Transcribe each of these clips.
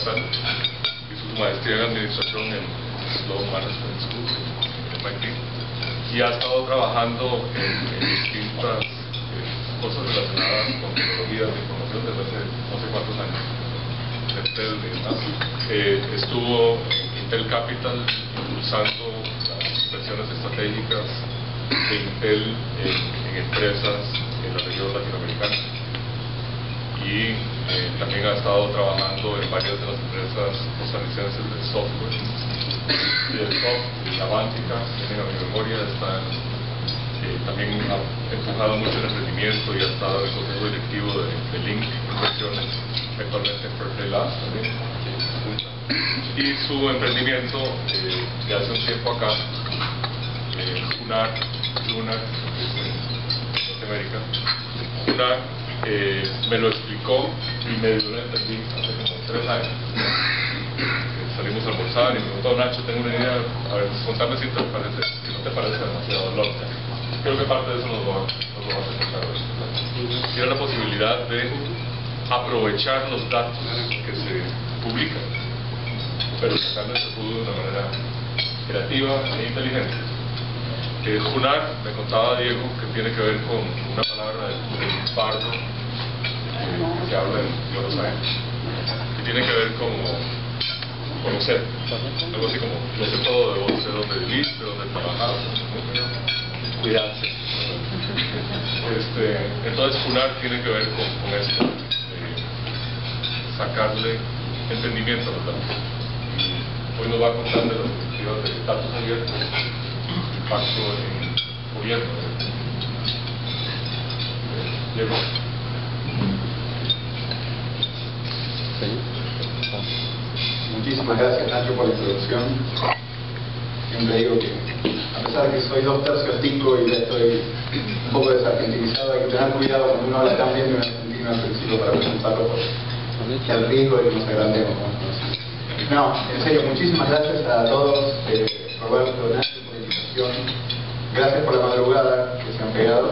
Universal, hizo su maestría en administración en Sloan Management School, en MIT, y ha estado trabajando en distintas cosas relacionadas con tecnologías de información desde hace no sé cuántos años. Intel y demás. Estuvo en Intel Capital impulsando las inversiones estratégicas de Intel en empresas en la región latinoamericana, y también ha estado trabajando en varias de las empresas costarricenses del software y del software. La Bántica, tienen a mi memoria, también ha empujado mucho el emprendimiento y ha estado en el consejo directivo de Link Inversiones, actualmente en Fairplay Labs también. Y su emprendimiento de hace un tiempo acá, Lunar, Norteamérica, Lunar, me lo explicó y medio lo entendí hace como 3 años. Salimos a almorzar y me preguntó: Nacho, tengo una idea, a ver, contame si no te parece demasiado loca. Creo que parte de eso nos va a hacer pensar hoy. Tiene la posibilidad de aprovechar los datos que se publican, pero sacarles el jugo de una manera creativa e inteligente. Junar, me contaba Diego, que tiene que ver con una palabra del pardo que se habla en Buenos Aires, que tiene que ver con conocer, algo así como lo sé todo, debo sé dónde viviste, dónde trabajabas, cuidarse. Entonces Junar tiene que ver con esto, sacarle entendimiento a los datos. Hoy nos va a contar de las perspectivas de datos abiertos, impacto en gobierno. Diego. Muchísimas gracias, Nacho, por la introducción. Siempre digo que, a pesar de que soy 2/3 tico y ya estoy un poco desargentinizado, hay que tener cuidado cuando uno habla tan bien de un argentino al principio para presentarlo, porque el riesgo de que nos agrandemos. No, en serio, muchísimas gracias a todos, Roberto, Nacho, por la invitación. Gracias por la madrugada que se han pegado.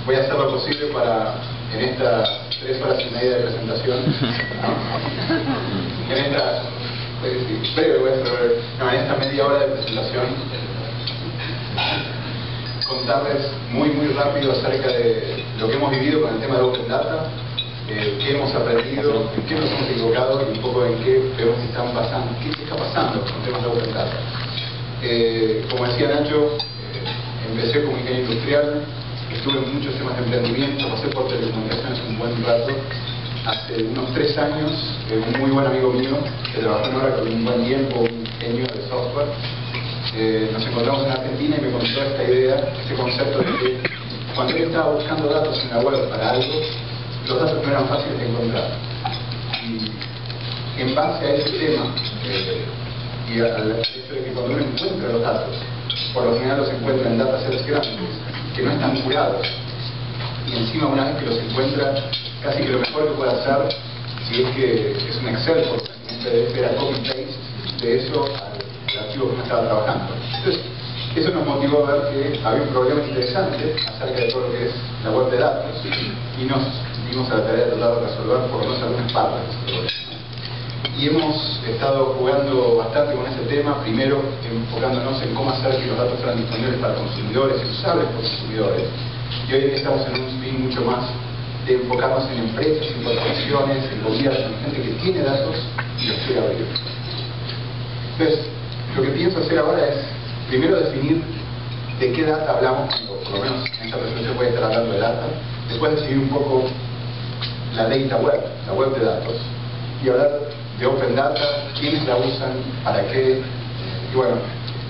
Voy a hacer lo posible para, en estas 3 horas y media de presentación, en esta en esta media hora de presentación, contarles muy rápido acerca de lo que hemos vivido con el tema de Open Data, qué hemos aprendido, en qué nos hemos equivocado y un poco en qué vemos que están pasando, qué está pasando con temas de Open Data. Como decía Nacho, empecé como ingeniero industrial, estuve en muchos temas de emprendimiento, pasé por telecomunicaciones un buen rato. Hace unos 3 años, un muy buen amigo mío, que trabajó en Oracle un buen tiempo, un genio de software, nos encontramos en Argentina y me contó esta idea, este concepto de que cuando él estaba buscando datos en la web para algo, los datos no eran fáciles de encontrar. Y en base a ese tema, y al hecho de que cuando uno encuentra los datos, por lo general los encuentra en datasets grandes, que no están curados, y encima una vez que los encuentra, casi que lo mejor que puede hacer, si es que es un Excel, porque era copy-paste de eso al archivo que uno estaba trabajando. Entonces, eso nos motivó a ver que había un problema interesante acerca de todo lo que es la web de datos, y nos dimos a la tarea de tratar de resolver por lo menos algunas partes de ese problema. Y hemos estado jugando bastante con ese tema, primero enfocándonos en cómo hacer que los datos sean disponibles para consumidores y usables por consumidores. Y hoy en día estamos en un spin mucho más de enfocarnos en empresas, en corporaciones, en gobiernos, en gente que tiene datos y los quiere abrir. Entonces, lo que pienso hacer ahora es, primero definir de qué data hablamos, por lo menos en esta presentación voy a estar hablando de data, después definir un poco la data web, la web de datos, y hablar de Open Data, quiénes la usan, para qué, y bueno,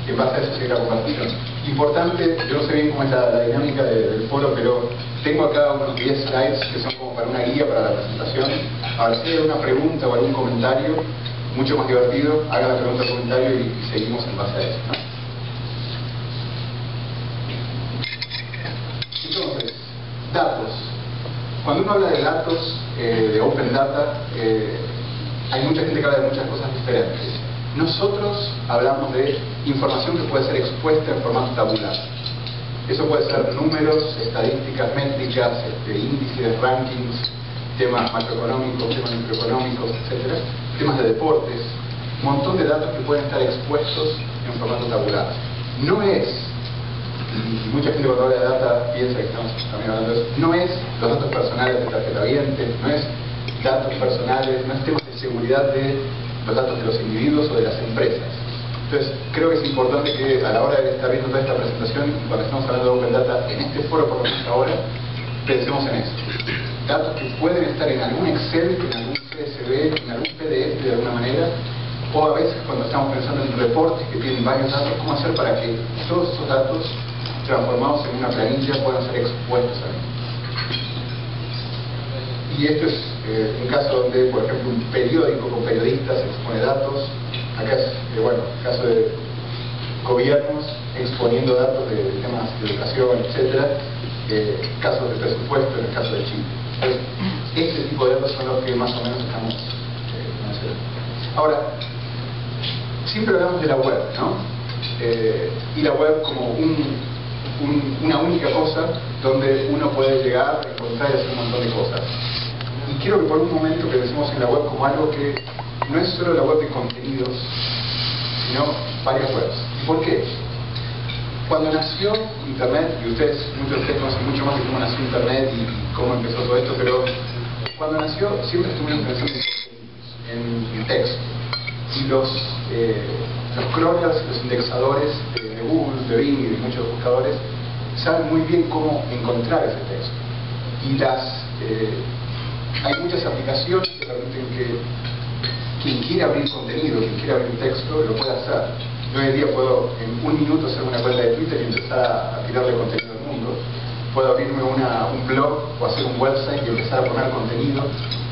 en base a eso seguir la conversación. Importante, yo no sé bien cómo es la dinámica del foro, pero tengo acá unos 10 slides que son como para una guía para la presentación. A ver si hay alguna pregunta o algún comentario, mucho más divertido, hagan la pregunta o comentario y seguimos en base a eso, ¿no? Entonces, datos. Cuando uno habla de datos, de Open Data, hay mucha gente que habla de muchas cosas diferentes. Nosotros hablamos de información que puede ser expuesta en formato tabular. Eso puede ser números, estadísticas, métricas, índices, rankings, temas macroeconómicos, temas microeconómicos, etc. temas de deportes, un montón de datos que pueden estar expuestos en formato tabular. No es, y mucha gente cuando habla de data piensa que estamos también hablando de eso, no es los datos personales de tarjeta viente, no es datos personales, no es temas de seguridad de los datos de los individuos o de las empresas. Entonces, creo que es importante que a la hora de estar viendo toda esta presentación, cuando estamos hablando de Open Data, en este foro por lo menos ahora, pensemos en eso. Datos que pueden estar en algún Excel, en algún CSV, en algún PDF de alguna manera, o a veces cuando estamos pensando en reportes que tienen varios datos, cómo hacer para que todos esos datos transformados en una planilla puedan ser expuestos ahí. Y esto es un caso donde, por ejemplo, un periódico con periodistas expone datos. Acá es, caso de gobiernos exponiendo datos de temas de educación, etcétera, casos de presupuesto en el caso de Chile. Entonces, este tipo de datos son los que más o menos estamos mencionando. Ahora, siempre hablamos de la web, ¿no? Y la web como una única cosa donde uno puede llegar, encontrar y hacer un montón de cosas. Y quiero que por un momento pensemos en la web como algo que no es solo la web de contenidos, sino varias webs. ¿Y por qué? Cuando nació Internet, y muchos de ustedes conocen mucho más de cómo nació Internet y cómo empezó todo esto, pero cuando nació siempre estuvimos pensando en texto. Y los crawlers, los indexadores de Google, de Bing y de muchos buscadores saben muy bien cómo encontrar ese texto. Y hay muchas aplicaciones que permiten que quien quiera abrir contenido, quien quiera abrir texto, lo pueda hacer. Yo hoy en día puedo en un minuto hacer una cuenta de Twitter y empezar a tirarle contenido al mundo. Puedo abrirme un blog o hacer un website y empezar a poner contenido,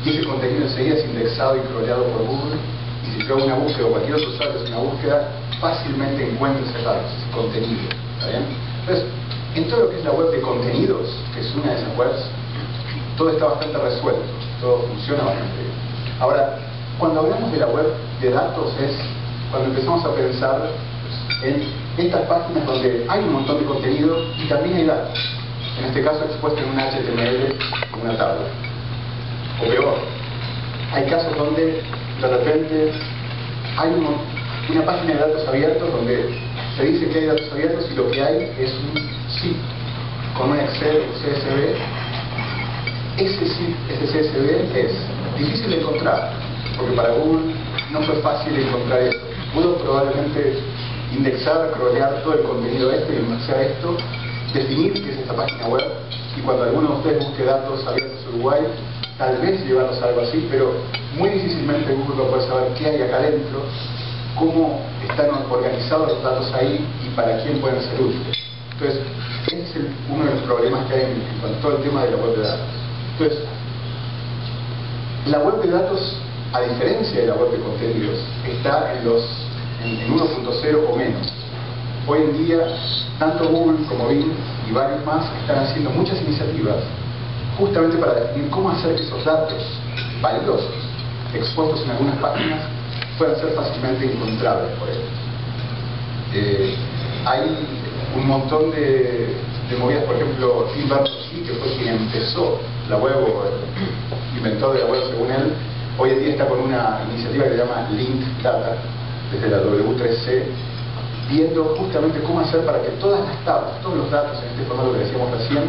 y ese contenido enseguida es indexado y crawleado por Google, y si yo hago una búsqueda o cualquier otro usuario hace una búsqueda, fácilmente encuentra ese contenido. ¿Está bien? Entonces, en todo lo que es la web de contenidos, que es una de esas webs, todo está bastante resuelto, todo funciona bastante bien. Ahora, cuando hablamos de la web de datos es cuando empezamos a pensar en estas páginas donde hay un montón de contenido y también hay datos. En este caso expuesto en un HTML, en una tabla. O peor, hay casos donde de repente hay una página de datos abiertos donde se dice que hay datos abiertos y lo que hay es un zip con un Excel o CSV. Ese zip, ese CSV es difícil de encontrar, porque para Google no fue fácil encontrar esto. Pudo probablemente indexar, crawlear todo el contenido y en base a esto definir qué es esta página web, y cuando alguno de ustedes busque datos abiertos en Uruguay, tal vez llevarlos a algo así, pero muy difícilmente Google va a poder saber qué hay acá adentro, cómo están organizados los datos ahí y para quién pueden ser útiles. Entonces, ese es uno de los problemas que hay en cuanto a todo el tema de la web de datos. Entonces, la web de datos, a diferencia de la web de contenidos, está en 1.0 o menos. Hoy en día, tanto Google como Bing y varios más están haciendo muchas iniciativas justamente para definir cómo hacer que esos datos valiosos expuestos en algunas páginas puedan ser fácilmente encontrables por ellos. Hay un montón de movidas, por ejemplo, Tim Berners-Lee, que fue quien empezó la web o el inventor de la web según él, hoy en día está con una iniciativa que se llama Linked Data, desde la W3C, viendo justamente cómo hacer para que todas las tablas, todos los datos en este formato que decíamos recién,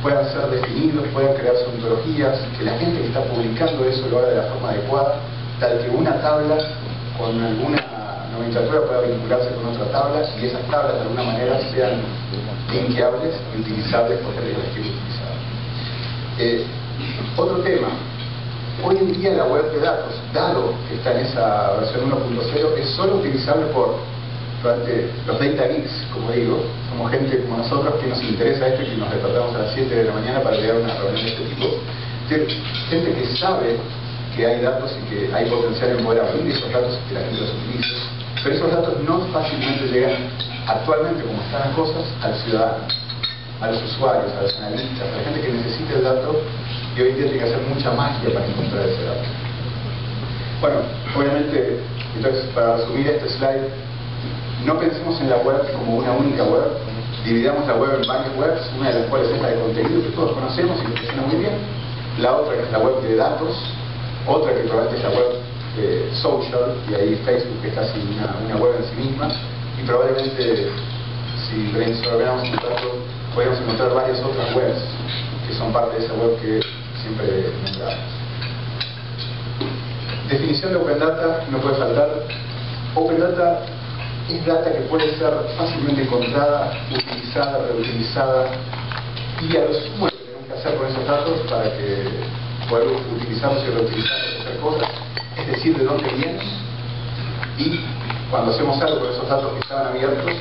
puedan ser definidos, puedan crearse ontologías, que la gente que está publicando eso lo haga de la forma adecuada, tal que una tabla con alguna nomenclatura pueda vincularse con otra tabla y esas tablas de alguna manera sean linkeables y utilizables por gente que las quiere utilizar. Otro tema, hoy en día la web de datos, dado que está en esa versión 1.0, es solo utilizable por los data geeks, como digo. Somos gente como nosotros que nos interesa esto y que nos despertamos a las 7 de la mañana para llegar a una reunión de este tipo. Gente que sabe que hay datos y que hay potencial en poder abrir esos datos y que la gente los utilice. Pero esos datos no fácilmente llegan actualmente, como están las cosas, al ciudadano, a los usuarios, a los analistas, a la gente que necesita el dato y hoy en día tiene que hacer mucha magia para encontrar ese dato. Bueno, obviamente, entonces para resumir este slide, no pensemos en la web como una única web, dividamos la web en varias webs, una de las cuales es la de contenido que todos conocemos y que funciona muy bien, la otra que es la web de datos, otra que probablemente es la web social, y ahí Facebook es casi una web en sí misma, y probablemente si brainstormamos un rato podemos encontrar varias otras webs que son parte de esa web que siempre nombramos. Definición de Open Data no puede faltar. Open Data es data que puede ser fácilmente encontrada, utilizada, reutilizada, y a lo sumo lo que tenemos que hacer con esos datos para que poder utilizarlos y reutilizarlos y hacer cosas, es decir, de dónde vienen, y cuando hacemos algo con esos datos que estaban abiertos,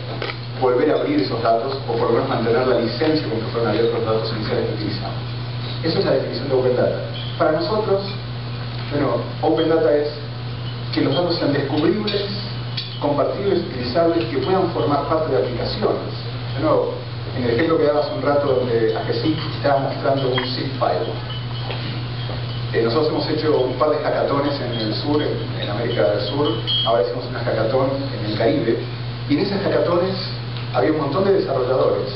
volver a abrir esos datos, o por lo menos mantener la licencia con que fueron abiertos los datos iniciales que utilizamos. Eso es la definición de Open Data. Para nosotros, bueno, Open Data es que los datos sean descubribles, compartibles, utilizables, que puedan formar parte de aplicaciones. De nuevo, en el ejemplo que daba hace un rato donde a Jesús estaba mostrando un zip file. Nosotros hemos hecho un par de hackatones en el sur, en América del Sur. Ahora hicimos una hackatón en el Caribe, y en esas hackatones había un montón de desarrolladores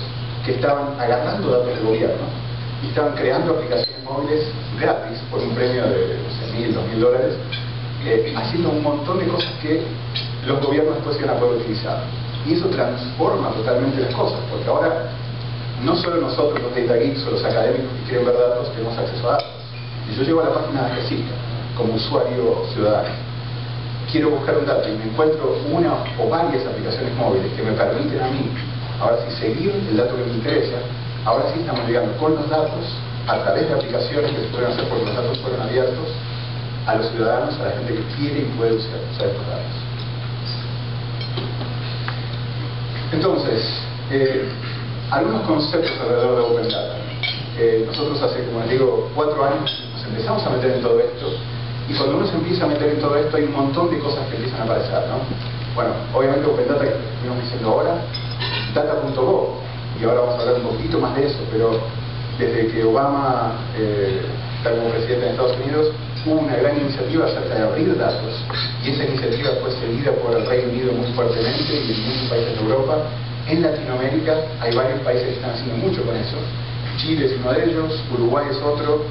que estaban agarrando datos del gobierno y estaban creando aplicaciones móviles gratis por un premio de $1,000, $2,000, haciendo un montón de cosas que los gobiernos después iban a poder utilizar. Y eso transforma totalmente las cosas, porque ahora no solo nosotros, los data geeks o los académicos que quieren ver datos, tenemos acceso a datos. Si yo llego a la página de GESICA como usuario ciudadano, quiero buscar un dato y me encuentro una o varias aplicaciones móviles que me permiten a mí, ahora sí, seguir el dato que me interesa, ahora sí estamos llegando con los datos, a través de aplicaciones que se pueden hacer porque los datos fueron abiertos, a los ciudadanos, a la gente que quiere y puede usar estos datos. Entonces, algunos conceptos alrededor de Open Data. Nosotros hace, como les digo, 4 años nos empezamos a meter en todo esto, y cuando uno se empieza a meter en todo esto hay un montón de cosas que empiezan a aparecer, ¿no? Bueno, obviamente Open Data, que estuvimos diciendo ahora, data.gov, y ahora vamos a hablar un poquito más de eso, pero desde que Obama está como presidente de Estados Unidos, hubo una gran iniciativa acerca de abrir datos, y esa iniciativa fue seguida por el Reino Unido muy fuertemente y en muchos países de Europa. En Latinoamérica hay varios países que están haciendo mucho con eso. Chile es uno de ellos, Uruguay es otro,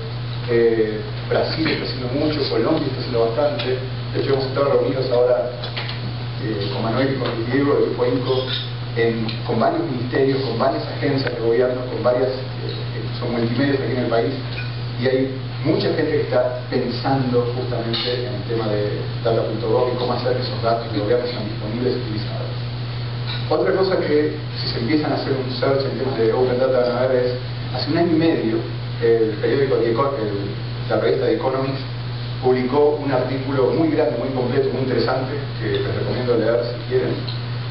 Brasil está haciendo mucho, Colombia está haciendo bastante. De hecho hemos estado reunidos ahora con Manuel y con Diego del Grupo INCO con varios ministerios, con varias agencias de gobierno, con varias que son multimedios aquí en el país, y hay mucha gente que está pensando justamente en el tema de data.gov y cómo hacer que esos datos de gobierno sean disponibles y utilizados. Otra cosa que, si se empiezan a hacer un search en temas de Open Data, van a ver es, hace 1 año y medio, el periódico la revista The Economist publicó un artículo muy grande, muy completo, muy interesante, que les recomiendo leer si quieren,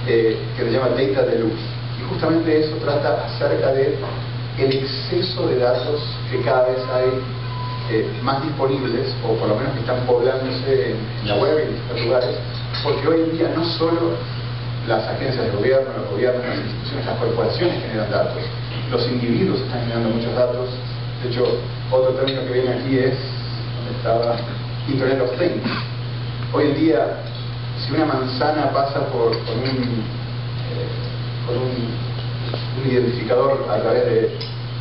que se llama Data Deluge. Y justamente eso trata acerca de el exceso de datos que cada vez hay más disponibles, o por lo menos que están poblándose en la web y en distintos lugares, porque hoy en día no solo las agencias de gobierno, los gobiernos, las instituciones, las corporaciones generan datos, los individuos están generando muchos datos. De hecho, otro término que viene aquí es, ¿dónde estaba? Internet of Things. Hoy en día, si una manzana pasa por un identificador a través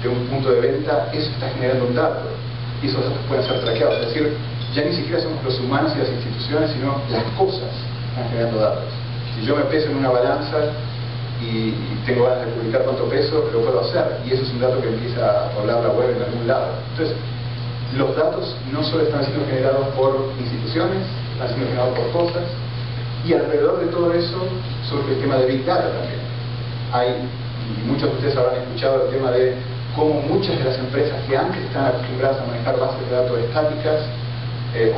de un punto de venta, eso está generando un dato, y esos datos pueden ser traqueados. Es decir, ya ni siquiera somos los humanos y las instituciones, sino las cosas están generando datos. Si yo me peso en una balanza y tengo ganas de publicar cuánto peso, lo puedo hacer, y eso es un dato que empieza a poblar la web en algún lado. Entonces, los datos no solo están siendo generados por instituciones, están siendo generados por cosas, y alrededor de todo eso surge el tema de Big Data también. Y muchos de ustedes habrán escuchado el tema de cómo muchas de las empresas que antes están acostumbradas a manejar bases de datos estáticas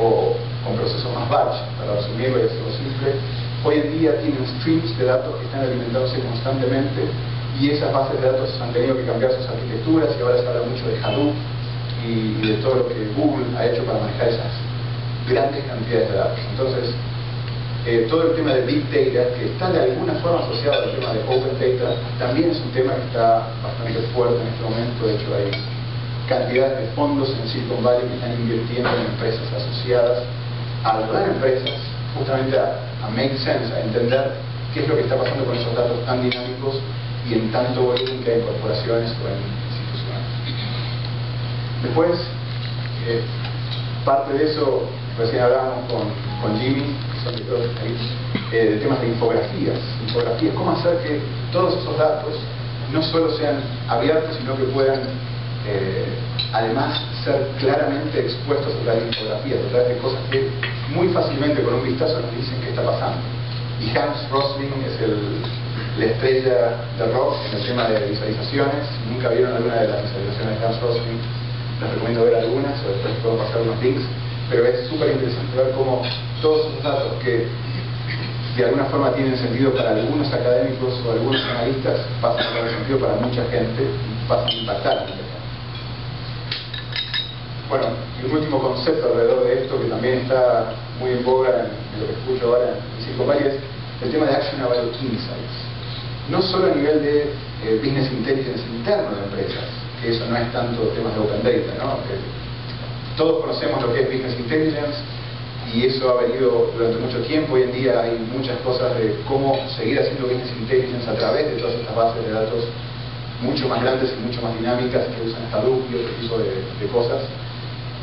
o con procesos más batch, para resumirlo y hacerlo simple, hoy en día tienen streams de datos que están alimentándose constantemente, y esas bases de datos han tenido que cambiar sus arquitecturas, y ahora se habla mucho de Hadoop y de todo lo que Google ha hecho para manejar esas grandes cantidades de datos. Entonces, todo el tema de Big Data, que está de alguna forma asociado al tema de Open Data, también es un tema que está bastante fuerte en este momento. De hecho, hay cantidades de fondos en Silicon Valley que están invirtiendo en empresas asociadas a ayudar a empresas justamente a make sense, a entender qué es lo que está pasando con esos datos tan dinámicos y en tanto volumen que hay en corporaciones o en instituciones. Después, parte de eso recién hablábamos con Jimmy, que son directores ahí, de temas de infografías, cómo hacer que todos esos datos no solo sean abiertos, sino que puedan además ser claramente expuestos a través de infografías, a través de cosas que muy fácilmente con un vistazo nos dicen qué está pasando. Y Hans Rosling es la estrella de rock en el tema de visualizaciones. Si nunca vieron alguna de las visualizaciones de Hans Rosling, les recomiendo ver algunas, o después puedo pasar unos links, pero es súper interesante ver cómo todos esos datos que de alguna forma tienen sentido para algunos académicos o algunos analistas pasan a tener sentido para mucha gente y pasan a impactar a mucha gente. Bueno, y un último concepto alrededor de esto que también está muy en boga en lo que escucho ahora en Silicon Valley es el tema de Actionable Insights. No solo a nivel de Business Intelligence interno de empresas, que eso no es tanto temas de Open Data, ¿no? Todos conocemos lo que es Business Intelligence y eso ha venido durante mucho tiempo. Hoy en día hay muchas cosas de cómo seguir haciendo Business Intelligence a través de todas estas bases de datos mucho más grandes y mucho más dinámicas que usan Hadoop y otro tipo de cosas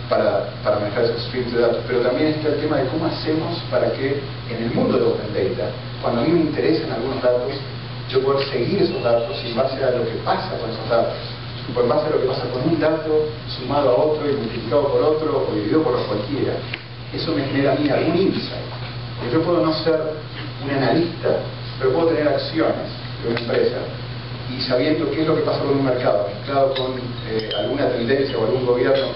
para manejar esos streams de datos. Pero también está el tema de cómo hacemos para que en el mundo de Open Data, cuando a mí me interesan algunos datos, yo poder seguir esos datos en base a lo que pasa con esos datos, o en base a lo que pasa con un dato sumado a otro y multiplicado por otro o dividido por cualquiera. Eso me genera a mí algún insight. Yo puedo no ser un analista, pero puedo tener acciones de una empresa y sabiendo qué es lo que pasa con un mercado, mezclado con alguna tendencia o algún gobierno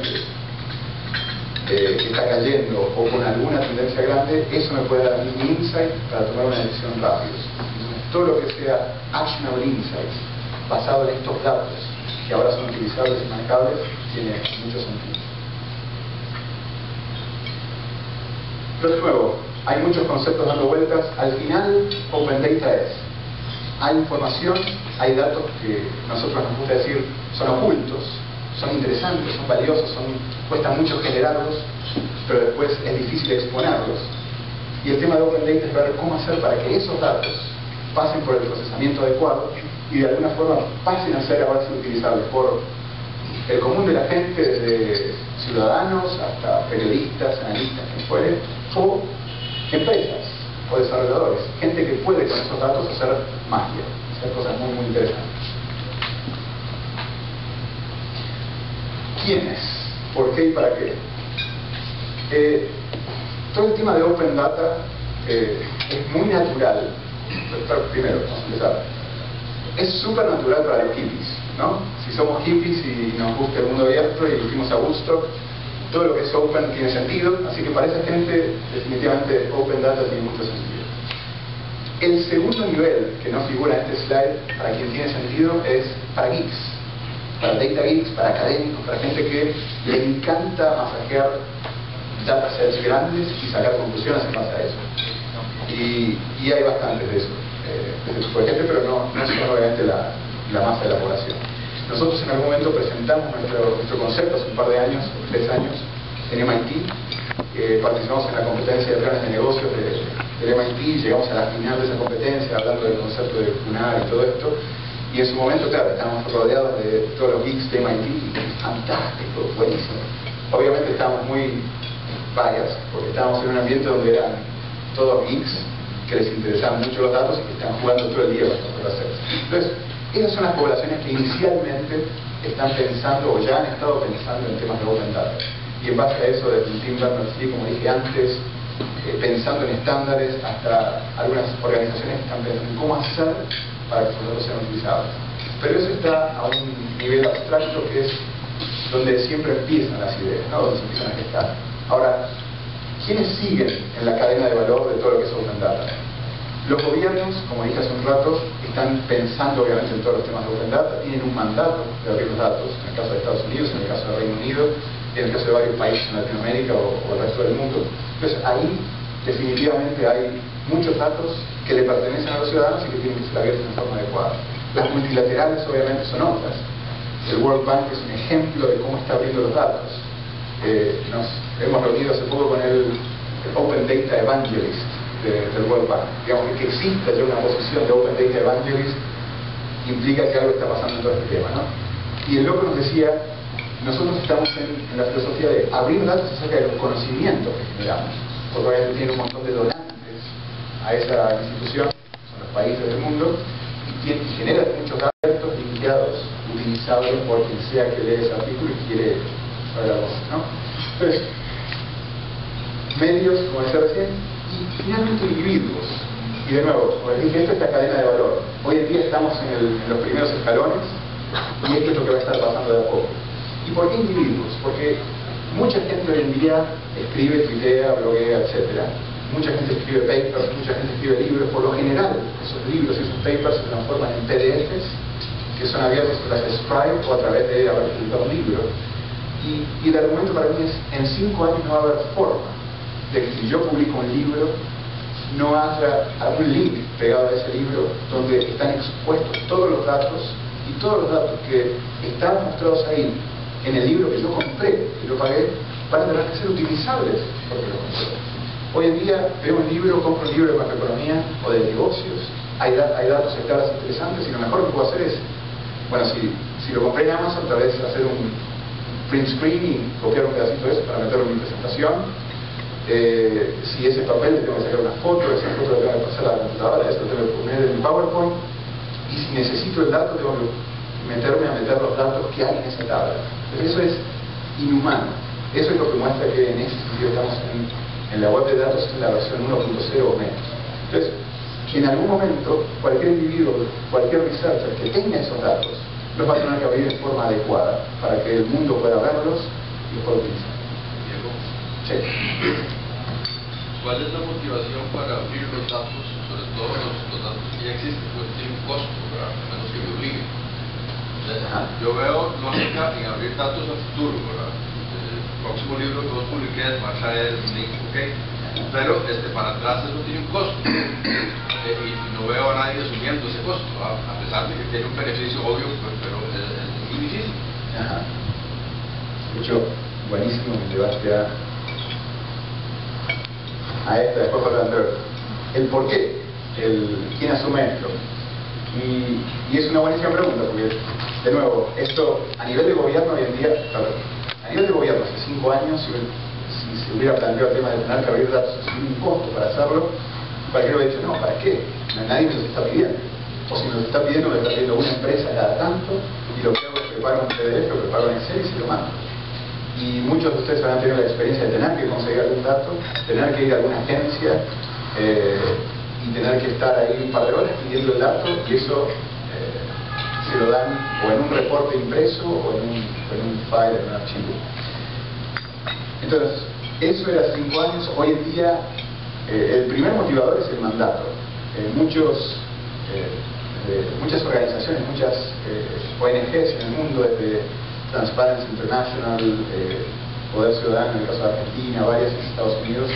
que está cayendo o con alguna tendencia grande, eso me puede dar un insight para tomar una decisión rápida. Entonces, todo lo que sea actionable insights basado en estos datos que ahora son utilizables y manejables tiene mucho sentido. Pero de nuevo, hay muchos conceptos dando vueltas. Al final, Open Data hay información, hay datos que nosotros nos gusta decir son ocultos, son interesantes, son valiosos, cuesta mucho generarlos, pero después es difícil exponerlos. Y el tema de Open Data es ver cómo hacer para que esos datos pasen por el procesamiento adecuado y de alguna forma pasen a ser ahora sí utilizables por el común de la gente, desde ciudadanos hasta periodistas, analistas, quien fuere, o empresas o desarrolladores, gente que puede con esos datos hacer magia, hacer cosas muy muy interesantes. ¿Quiénes? ¿Por qué y para qué? Todo el tema de Open Data es muy natural. Primero, vamos a empezar. Es súper natural para los hippies, ¿no? Si somos hippies y nos gusta el mundo abierto y fuimos a Woodstock, todo lo que es Open tiene sentido, así que para esa gente definitivamente Open Data tiene mucho sentido. El segundo nivel que no figura en este slide, para quien tiene sentido, es para geeks, para data geeks, para académicos, para gente que le encanta masajear datasets grandes y sacar conclusiones en base a eso. Y hay bastantes de eso, de ese tipo de gente, pero no son obviamente la masa de la población. Nosotros en algún momento presentamos nuestro concepto hace un par de años, 3 años, en MIT. Participamos en la competencia de planes de negocios del MIT, llegamos a la final de esa competencia hablando del concepto de FUNAR y todo esto. Y en su momento, claro, estábamos rodeados de todos los geeks de MIT, y fantástico, buenísimo. Obviamente estábamos muy biased, porque estábamos en un ambiente donde eran todos geeks que les interesaban mucho los datos y que están jugando todo el día con los datos. Entonces, esas son las poblaciones que inicialmente están pensando o ya han estado pensando en temas de Open Data. Y en base a eso, desde el Team Berners-Lee, como dije antes, pensando en estándares, hasta algunas organizaciones que están pensando en cómo hacer para que esos datos sean utilizables. Pero eso está a un nivel abstracto que es donde siempre empiezan las ideas, ¿no? Donde se empiezan a gestar. Ahora, ¿quiénes siguen en la cadena de valor de todo lo que es Open Data? Los gobiernos, como dije hace un rato, están pensando obviamente en todos los temas de Open Data, tienen un mandato de abrir los datos, en el caso de Estados Unidos, en el caso del Reino Unido, y en el caso de varios países en Latinoamérica o el resto del mundo. Entonces ahí definitivamente hay muchos datos que le pertenecen a los ciudadanos y que tienen que ser abiertos de forma adecuada. Las multilaterales obviamente son otras. El World Bank es un ejemplo de cómo está abriendo los datos. Nos hemos reunido hace poco con el Open Data Evangelist del World Bank. Digamos que exista ya una posición de Open Data Evangelist implica que algo está pasando en todo este tema, ¿no? Y el loco nos decía, nosotros estamos en la filosofía de abrir datos acerca de los conocimientos que generamos, porque obviamente tiene un montón de donantes a esa institución, son los países del mundo, y genera muchos datos limpiados, utilizables por quien sea que lee ese artículo y quiere saber algo, ¿no? Entonces, medios, como decía recién, y finalmente individuos. Y de nuevo, como les dije, esta es la cadena de valor. Hoy en día estamos en los primeros escalones y esto es lo que va a estar pasando de a poco. ¿Y por qué individuos? Porque mucha gente hoy en día escribe, tuitea, bloguea, etc. Mucha gente escribe papers, mucha gente escribe libros. Por lo general, esos libros y esos papers se transforman en PDFs que son abiertos a través de Scribe o a través de haber publicado un libro. Y el argumento para mí es, en 5 años no va a haber forma de que si yo publico un libro no haya algún link pegado a ese libro donde están expuestos todos los datos, y todos los datos que están mostrados ahí en el libro que yo compré y lo pagué van a tener que ser utilizables porque lo compré. Hoy en día veo un libro, compro un libro de macroeconomía o de negocios, hay datos, hay tablas interesantes, y lo mejor que puedo hacer es, bueno, si lo compré en Amazon, tal vez hacer un print screen y copiar un pedacito de eso para meterlo en mi presentación. Si ese papel le tengo que sacar una foto, esa foto le tengo que pasar a la computadora, eso lo tengo que poner en mi PowerPoint, y si necesito el dato tengo que meter los datos que hay en esa tabla. Entonces eso es inhumano. Eso es lo que muestra que en ese sentido estamos en la web de datos en la versión 1.0 o menos. Entonces, en algún momento, cualquier individuo, cualquier researcher que tenga esos datos, los va a tener que abrir de forma adecuada para que el mundo pueda verlos y los pueda utilizar. Diego, Sí. ¿cuál es la motivación para abrir los datos, sobre todo los datos que ya existen? Pues tiene un costo, ¿verdad? A menos que me obliguen. Yo veo lógica en abrir datos a futuro, ¿verdad? El próximo libro que vos publiques va a traer un link, ¿ok? Pero para atrás eso tiene un costo. Y no veo a nadie asumiendo ese costo, ¿verdad? A pesar de que tiene un beneficio obvio, pero es muy difícil. Ajá. De hecho, buenísimo que llevaste a esta, después para Andrés. El por qué, quién asume esto. Y es una buenísima pregunta, porque, de nuevo, esto a nivel de gobierno hoy en día, a nivel de gobierno hace 5 años, si se hubiera planteado el tema de tener que abrir datos sin un costo para hacerlo, cualquiera hubiera dicho, no, ¿para qué? Nadie me los está pidiendo. O si me los está pidiendo, me lo está pidiendo una empresa cada tanto, y lo que hago es preparar un PDF, lo preparo en Excel y se lo mando. Y muchos de ustedes habrán tenido la experiencia de tener que conseguir algún dato, tener que ir a alguna agencia y tener que estar ahí un par de horas pidiendo el dato, y eso se lo dan o en un reporte impreso o en un file, en un archivo. Entonces, eso era hace 5 años. Hoy en día el primer motivador es el mandato. Muchas organizaciones, muchas ONGs en el mundo, desde Transparency International, Poder Ciudadano en el caso de Argentina, varias en Estados Unidos,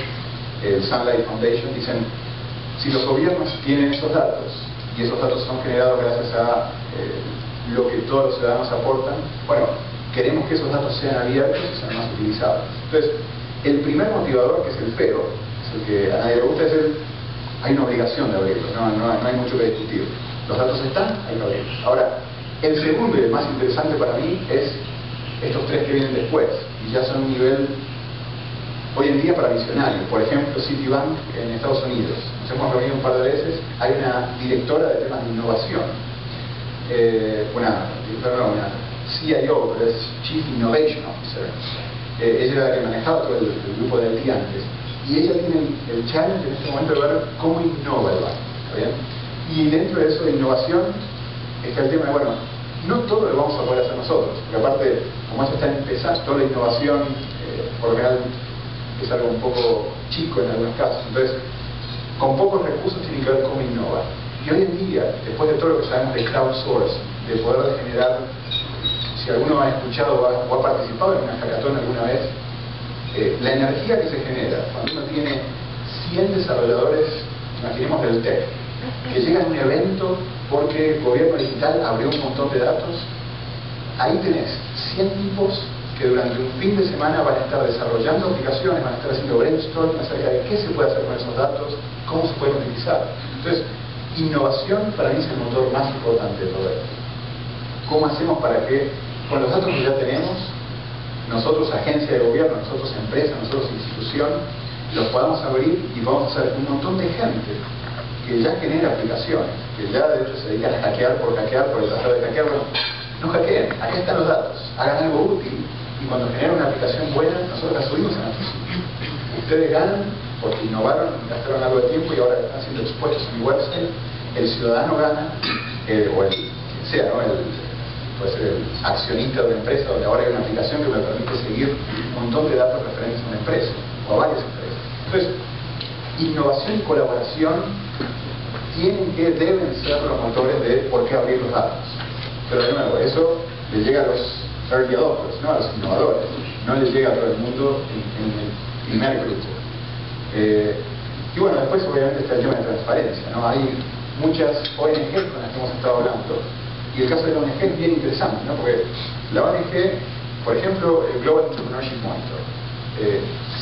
el Sunlight Foundation, dicen, si los gobiernos tienen esos datos, y esos datos son generados gracias a lo que todos los ciudadanos aportan, bueno, queremos que esos datos sean abiertos y sean más utilizados. Entonces, el primer motivador, que es el feo, es el que a nadie le gusta, es hay una obligación de abrirlos, no hay mucho que discutir. Los datos están, hay que abrirlos. Ahora, el segundo y el más interesante para mí es estos 3 que vienen después, y ya son un nivel hoy en día para visionarios. Por ejemplo, Citibank en Estados Unidos. Nos hemos reunido un par de veces. Hay una directora de temas de innovación, una CIO, pero es Chief Innovation Officer. Ella era la que manejaba todo el grupo de IT antes. Y ella tiene el challenge en este momento de ver cómo innova el banco. ¿Está bien? Y dentro de eso de innovación está el tema de, bueno, no todo lo vamos a poder hacer nosotros, porque aparte, como esto está empezando, toda la innovación, por lo general, es algo un poco chico en algunos casos. Entonces, con pocos recursos tiene que ver cómo innova. Y hoy en día, después de todo lo que sabemos de crowdsourcing, de poder generar, si alguno ha escuchado o ha participado en una hackathon alguna vez, la energía que se genera cuando uno tiene 100 desarrolladores, imaginemos del TEC, que llegan a un evento porque el gobierno digital abrió un montón de datos, ahí tenés 100 tipos que durante un fin de semana van a estar desarrollando aplicaciones, van a estar haciendo brainstorming acerca de qué se puede hacer con esos datos, cómo se pueden utilizar. Entonces, innovación para mí es el motor más importante de todo esto. ¿Cómo hacemos para que con los datos que ya tenemos nosotros, agencia de gobierno, nosotros, empresa, nosotros, institución, los podamos abrir y vamos a hacer un montón de gente que ya genera aplicaciones, que ya de hecho se dedican a hackear por el tratar de hackear. Bueno, no hackeen, acá están los datos, hagan algo útil y cuando generen una aplicación buena, nosotros la subimos a la oficina. Ustedes ganan porque innovaron, gastaron algo de tiempo y ahora están siendo expuestos en mi website. El ciudadano gana, o el quien sea, ¿no? Puede ser el accionista de una empresa donde ahora hay una aplicación que me permite seguir un montón de datos referentes a una empresa o a varias empresas. Entonces, innovación y colaboración deben ser los motores de por qué abrir los datos. Pero de nuevo, eso le llega a los early adopters, ¿no? A los innovadores, no le llega a todo el mundo en el primer grupo. Y bueno, después obviamente está el tema de transparencia, ¿no? Hay muchas ONG con las que hemos estado hablando y el caso de la ONG es bien interesante, ¿no? Porque la ONG, por ejemplo, el Global Entrepreneurship Monitor,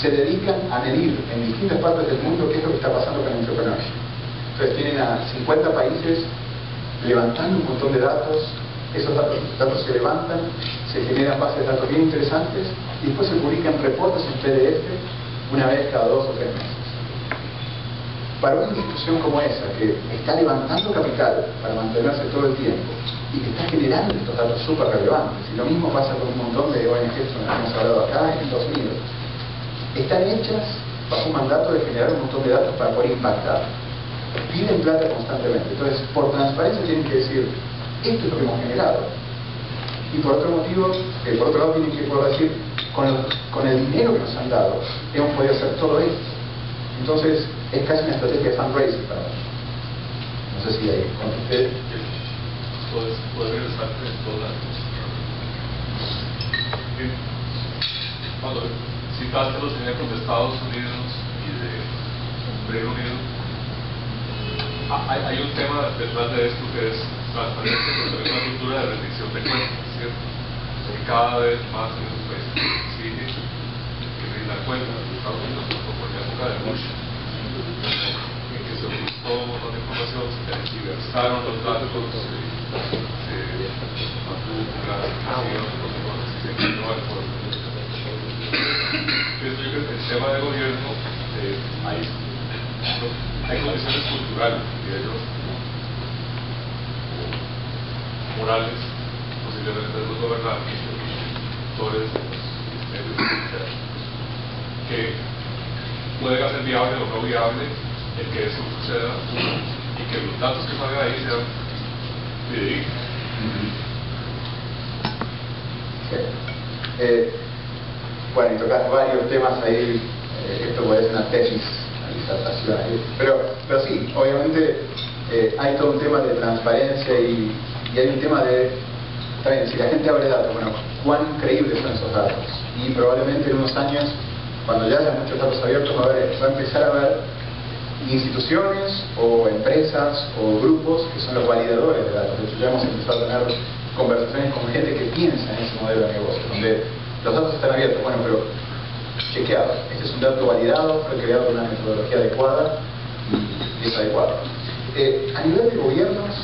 se dedican a medir en distintas partes del mundo qué es lo que está pasando con el entrepreneurship. Entonces tienen a 50 países levantando un montón de datos, esos datos se levantan, se generan bases de datos bien interesantes y después se publican reportes en PDF una vez cada 2 o 3 meses. Para una institución como esa, que está levantando capital para mantenerse todo el tiempo y que está generando estos datos súper relevantes, y lo mismo pasa con un montón de ONGs con las que hemos hablado acá en Estados Unidos, están hechas bajo un mandato de generar un montón de datos para poder impactar. Piden plata constantemente. Entonces, por transparencia tienen que decir, esto es lo que hemos generado. Y por otro motivo, por otro lado tienen que poder decir, con el dinero que nos han dado, hemos podido hacer todo esto. Entonces, es casi una estrategia de fundraising para nosotros. No sé si ahí contesté. Puede regresarte de todas las... Cuando citaste los ejemplos de Estados Unidos y de Reino Unido, hay un tema detrás de esto que es transparencia, pero también una cultura de rendición de cuentas, ¿cierto? Que cada vez más en esos países exige que rindan cuentas. Estados Unidos, por la época de Bush, en que se ocultó un montón de información, se tergiversaron los datos, se mantuvo una clasificación, se encontró algo. Pienso yo que el tema de gobierno, hay condiciones culturales y ellos morales, posiblemente de los gobernantes, actores, medios, que pueden hacer viable o no viable el que eso suceda y que los datos que salgan ahí sean fidedignos. Bueno, y tocas varios temas ahí, esto puede ser una tesis, una disertación ahí, pero sí, obviamente hay todo un tema de transparencia y hay un tema de, también, si la gente abre datos, bueno, cuán creíbles son esos datos, y probablemente en unos años, cuando ya haya muchos datos abiertos, va a empezar a haber instituciones o empresas o grupos que son los validadores de datos. De hecho, ya hemos empezado a tener conversaciones con gente que piensa en ese modelo de negocio, donde los datos están abiertos, bueno, pero chequeado, este es un dato validado, fue creado con una metodología adecuada y es adecuado. A nivel de gobiernos,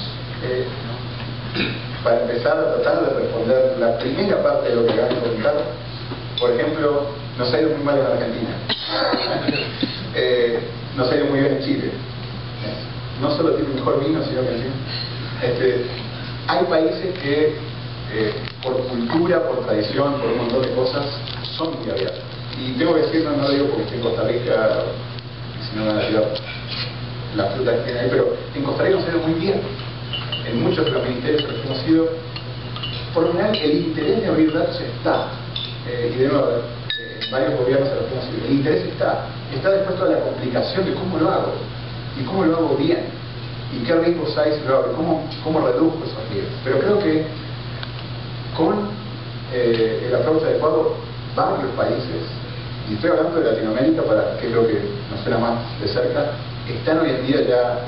para empezar a tratar de responder la primera parte de lo que acaban de comentar, por ejemplo, nos ha ido muy mal en Argentina, nos ha ido muy bien en Chile, no solo tiene mejor vino, sino que hay países que por cultura, por tradición, por un montón de cosas, son muy abiertos. Y tengo que decirlo, no lo digo porque estoy en Costa Rica, si no me van a tirar la fruta que tiene ahí, pero en Costa Rica nos ha ido muy bien. En muchos de los ministerios que hemos ido, por lo general el interés de abrir datos está, y de nuevo, en varios gobiernos a los que hemos ido, el interés está después toda la complicación de cómo lo hago, y cómo lo hago bien, y qué riesgos hay si lo hago, cómo reduzco esos riesgos. Pero creo que con el approach adecuado, varios países, y estoy hablando de Latinoamérica, que es lo que nos suena más de cerca, están hoy en día ya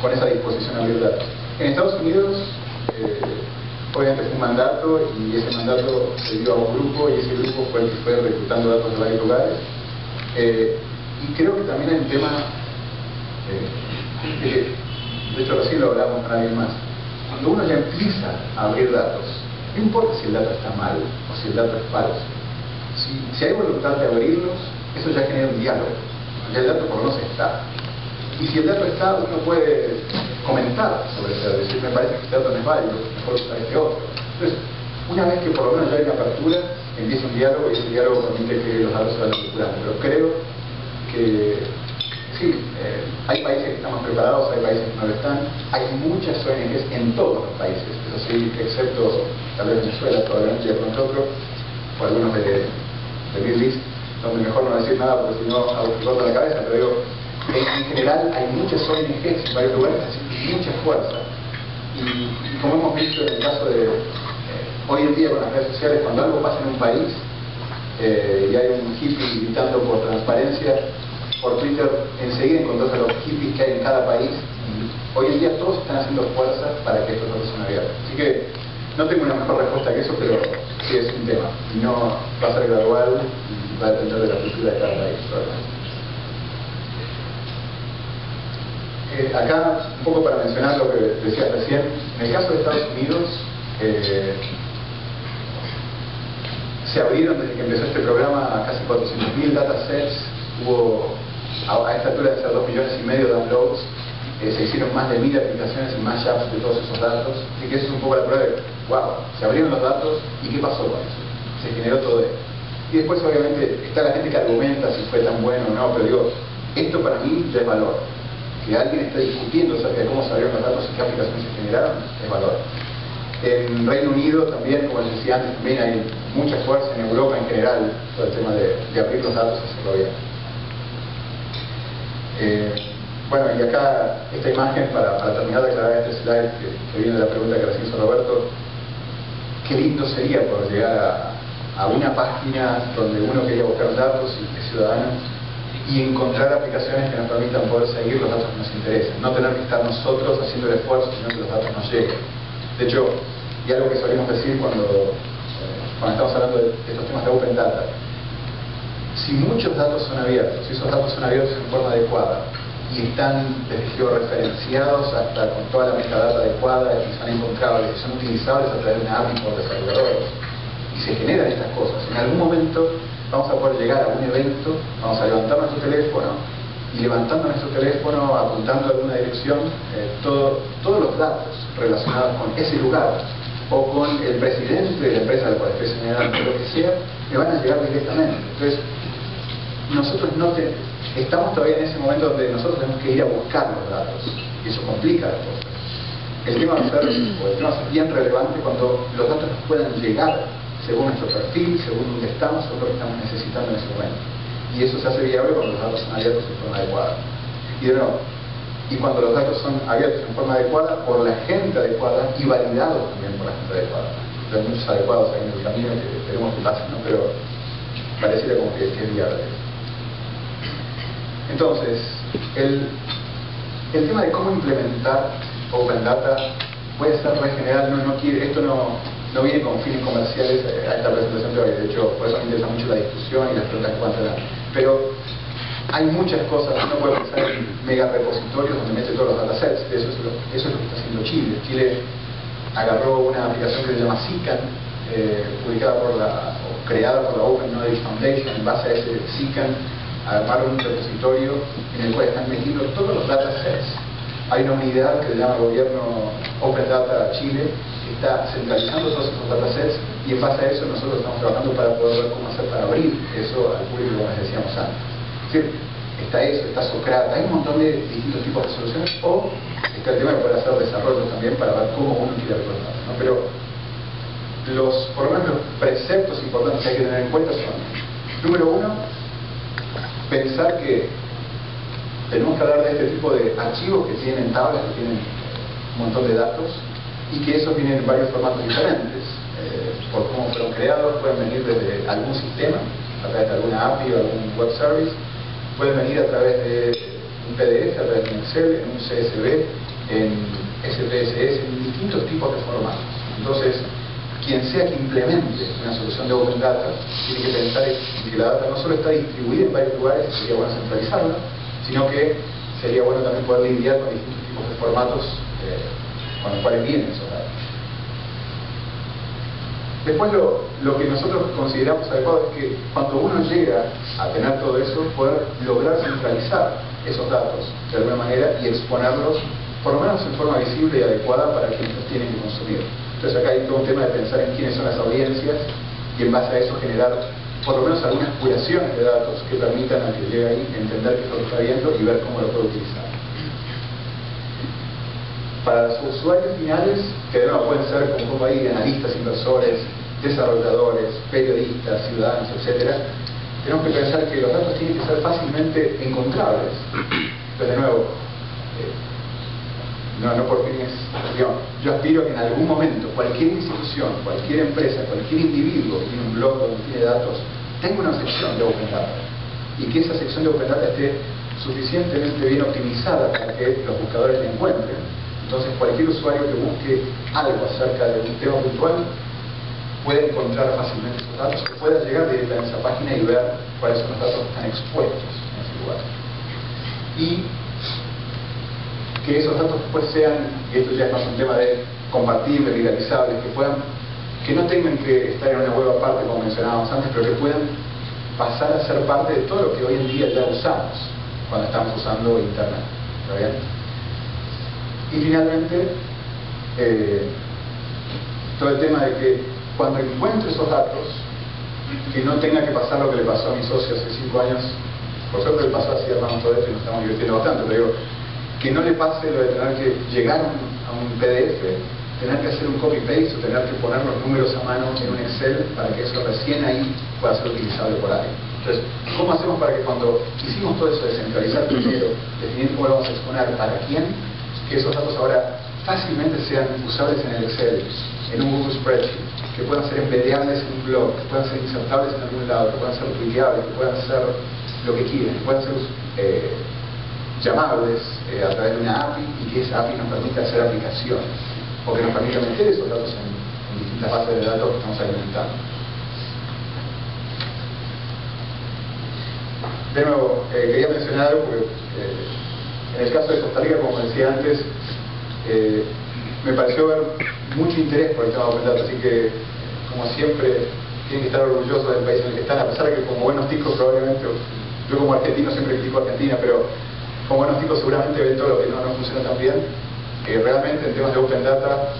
con esa disposición a abrir datos. En Estados Unidos, obviamente fue un mandato, y ese mandato se dio a un grupo, y ese grupo fue el que fue reclutando datos de varios lugares. Y creo que también hay un tema, de hecho recién lo hablamos con alguien más, cuando uno ya empieza a abrir datos, no importa si el dato está mal o si el dato es falso, Si hay voluntad de abrirlos, eso ya genera un diálogo. Ya el dato por lo menos está. Y si el dato está, uno puede comentar sobre ese dato, decir, me parece que este dato no es válido, mejor usar este otro. Entonces, una vez que por lo menos ya hay una apertura, empieza un diálogo y ese diálogo permite que los datos se vayan circulando. Pero creo que sí, hay países que están más preparados, hay países que no lo están. Hay muchas ONGs en todos los países, eso sí, excepto tal vez Venezuela, probablemente y algunos otros, o algunos de Middle East, donde mejor no decir nada porque si no corta la cabeza, pero digo, en general hay muchas ONGs en varios lugares haciendo mucha fuerza. Y como hemos visto en el caso de hoy en día con las redes sociales, cuando algo pasa en un país y hay un hippie gritando por transparencia, por Twitter enseguida encontrás a los hippies que hay en cada país. Y hoy en día todos están haciendo fuerza para que estos datos sean abiertos. Así que no tengo una mejor respuesta que eso, pero sí es un tema. Y no va a ser gradual y va a depender de la cultura de cada país. Acá, un poco para mencionar lo que decía recién, en el caso de Estados Unidos, se abrieron desde que empezó este programa casi 400.000 datasets, hubo a esta altura de ser 2,5 millones de downloads, se hicieron más de 1000 aplicaciones y mashups de todos esos datos, así que eso es un poco la prueba de, wow, se abrieron los datos y ¿qué pasó con eso? Se generó todo esto. Y después obviamente está la gente que argumenta si fue tan bueno o no, pero digo, esto para mí ya es valor. Que alguien esté discutiendo acerca de cómo se abrieron los datos y qué aplicaciones se generaron, es valor. En Reino Unido también, como les decía antes, también hay mucha fuerza en Europa en general, todo el tema de abrir los datos y hacerlo bien. Bueno, y acá esta imagen, para terminar de aclarar este slide que viene de la pregunta que recién hizo Roberto, qué lindo sería poder llegar a una página donde uno quería buscar datos y es ciudadano y encontrar aplicaciones que nos permitan poder seguir los datos que nos interesan, no tener que estar nosotros haciendo el esfuerzo, sino que los datos nos lleguen. De hecho, y algo que solemos decir cuando estamos hablando de estos temas de Open Data, si muchos datos son abiertos, si esos datos son abiertos en forma adecuada y están desde georreferenciados hasta con toda la metadata adecuada y son encontrables, y son utilizables a través de una API por desarrolladores y se generan estas cosas, en algún momento vamos a poder llegar a un evento, vamos a levantar nuestro teléfono y levantando nuestro teléfono, apuntando a alguna dirección, todos los datos relacionados con ese lugar o con el presidente de la empresa a la cual esté señalando, lo que sea, me van a llegar directamente. Entonces, nosotros estamos todavía en ese momento donde nosotros tenemos que ir a buscar los datos y eso complica las cosas. El tema va a ser bien relevante cuando los datos nos puedan llegar según nuestro perfil, según donde estamos, según lo que estamos necesitando en ese momento. Y eso se hace viable cuando los datos son abiertos en forma adecuada. Y de nuevo, y cuando los datos son abiertos en forma adecuada por la gente adecuada y validados también por la gente adecuada. Hay muchos adecuados ahí en el camino que tenemos que pasar, ¿no? Pero pareciera como que es viable. Entonces, el tema de cómo implementar Open Data puede ser re general, esto no viene con fines comerciales a esta presentación de hoy, de hecho por eso me interesa mucho la discusión y las preguntas que puedan tener. Pero hay muchas cosas, uno puede pensar en mega repositorios donde mete todos los datasets, eso es lo que está haciendo Chile. Chile agarró una aplicación que se llama SICAN, publicada o creada por la Open Knowledge Foundation, en base a ese SICAN armaron un repositorio en el cual están metiendo todos los datasets. Hay una unidad que se llama Gobierno Open Data Chile, que está centralizando todos esos datasets y en base a eso nosotros estamos trabajando para poder ver cómo hacer para abrir eso al público, como les decíamos antes. Es decir, está eso, está Socrata, hay un montón de distintos tipos de soluciones, o está el tema de poder hacer desarrollo también para ver cómo uno quiere abrir los datos, ¿no? Pero por lo menos los preceptos importantes que hay que tener en cuenta son, número uno, pensar que tenemos que hablar de este tipo de archivos que tienen tablas, que tienen un montón de datos y que esos vienen en varios formatos diferentes. Por cómo fueron creados, pueden venir desde algún sistema, a través de alguna API o algún web service, pueden venir a través de un PDF, a través de un Excel, en un CSV, en SPSS, en distintos tipos de formatos. Entonces, quien sea que implemente una solución de Open Data tiene que pensar que la data no solo está distribuida en varios lugares, y sería bueno centralizarla, sino que sería bueno también poder lidiar con distintos tipos de formatos con los cuales vienen esos datos. Después lo que nosotros consideramos adecuado es que cuando uno llega a tener todo eso, poder lograr centralizar esos datos de alguna manera y exponerlos, por lo menos en forma visible y adecuada para quienes los tienen que consumir. Entonces acá hay todo un tema de pensar en quiénes son las audiencias y en base a eso generar por lo menos algunas curaciones de datos que permitan al que llegue ahí entender qué es lo que está viendo y ver cómo lo puede utilizar. Para los usuarios finales, que de nuevo pueden ser, como ahí, analistas, inversores, desarrolladores, periodistas, ciudadanos, etc., tenemos que pensar que los datos tienen que ser fácilmente encontrables. Entonces, de nuevo, no por fines, digamos, yo aspiro a que en algún momento cualquier institución, cualquier empresa, cualquier individuo que tiene un blog donde tiene datos, tenga una sección de Open Data y que esa sección de Open Data esté suficientemente bien optimizada para que los buscadores la encuentren. Entonces cualquier usuario que busque algo acerca de un tema puntual puede encontrar fácilmente esos datos, que pueda llegar directamente a esa página y ver cuáles son los datos que están expuestos en ese lugar. Y que esos datos después sean, y esto ya es más un tema de compartibles, viralizables, que no tengan que estar en una web aparte como mencionábamos antes, pero que puedan pasar a ser parte de todo lo que hoy en día ya usamos cuando estamos usando Internet. ¿Está bien? Y finalmente, todo el tema de que cuando encuentre esos datos, que no tenga que pasar lo que le pasó a mi socio hace 5 años, por suerte le pasó así, armamos todo esto y nos estamos divirtiendo bastante, pero digo, que no le pase lo de tener que llegar a un PDF, tener que hacer un copy-paste o tener que poner los números a mano en un Excel para que eso recién ahí pueda ser utilizable por alguien. Entonces, ¿cómo hacemos para que cuando hicimos todo eso de centralizar primero, definir cómo lo vamos a exponer para quién, que esos datos ahora fácilmente sean usables en el Excel, en un Google Spreadsheet, que puedan ser embedeables en un blog, que puedan ser insertables en algún lado, que puedan ser tuiteables, que puedan ser lo que quieran, que puedan ser llamables a través de una API y que esa API nos permita hacer aplicaciones o que nos permita meter esos datos en distintas bases de datos que estamos alimentando. De nuevo, quería mencionar algo porque en el caso de Costa Rica, como decía antes, me pareció ver mucho interés por el tema de Open Data, así que como siempre tienen que estar orgullosos del país en el que están, a pesar de que como buenos ticos probablemente, yo como argentino siempre critico a Argentina, pero como buenos ticos seguramente ven todo lo que no funciona tan bien. Realmente en temas de Open Data,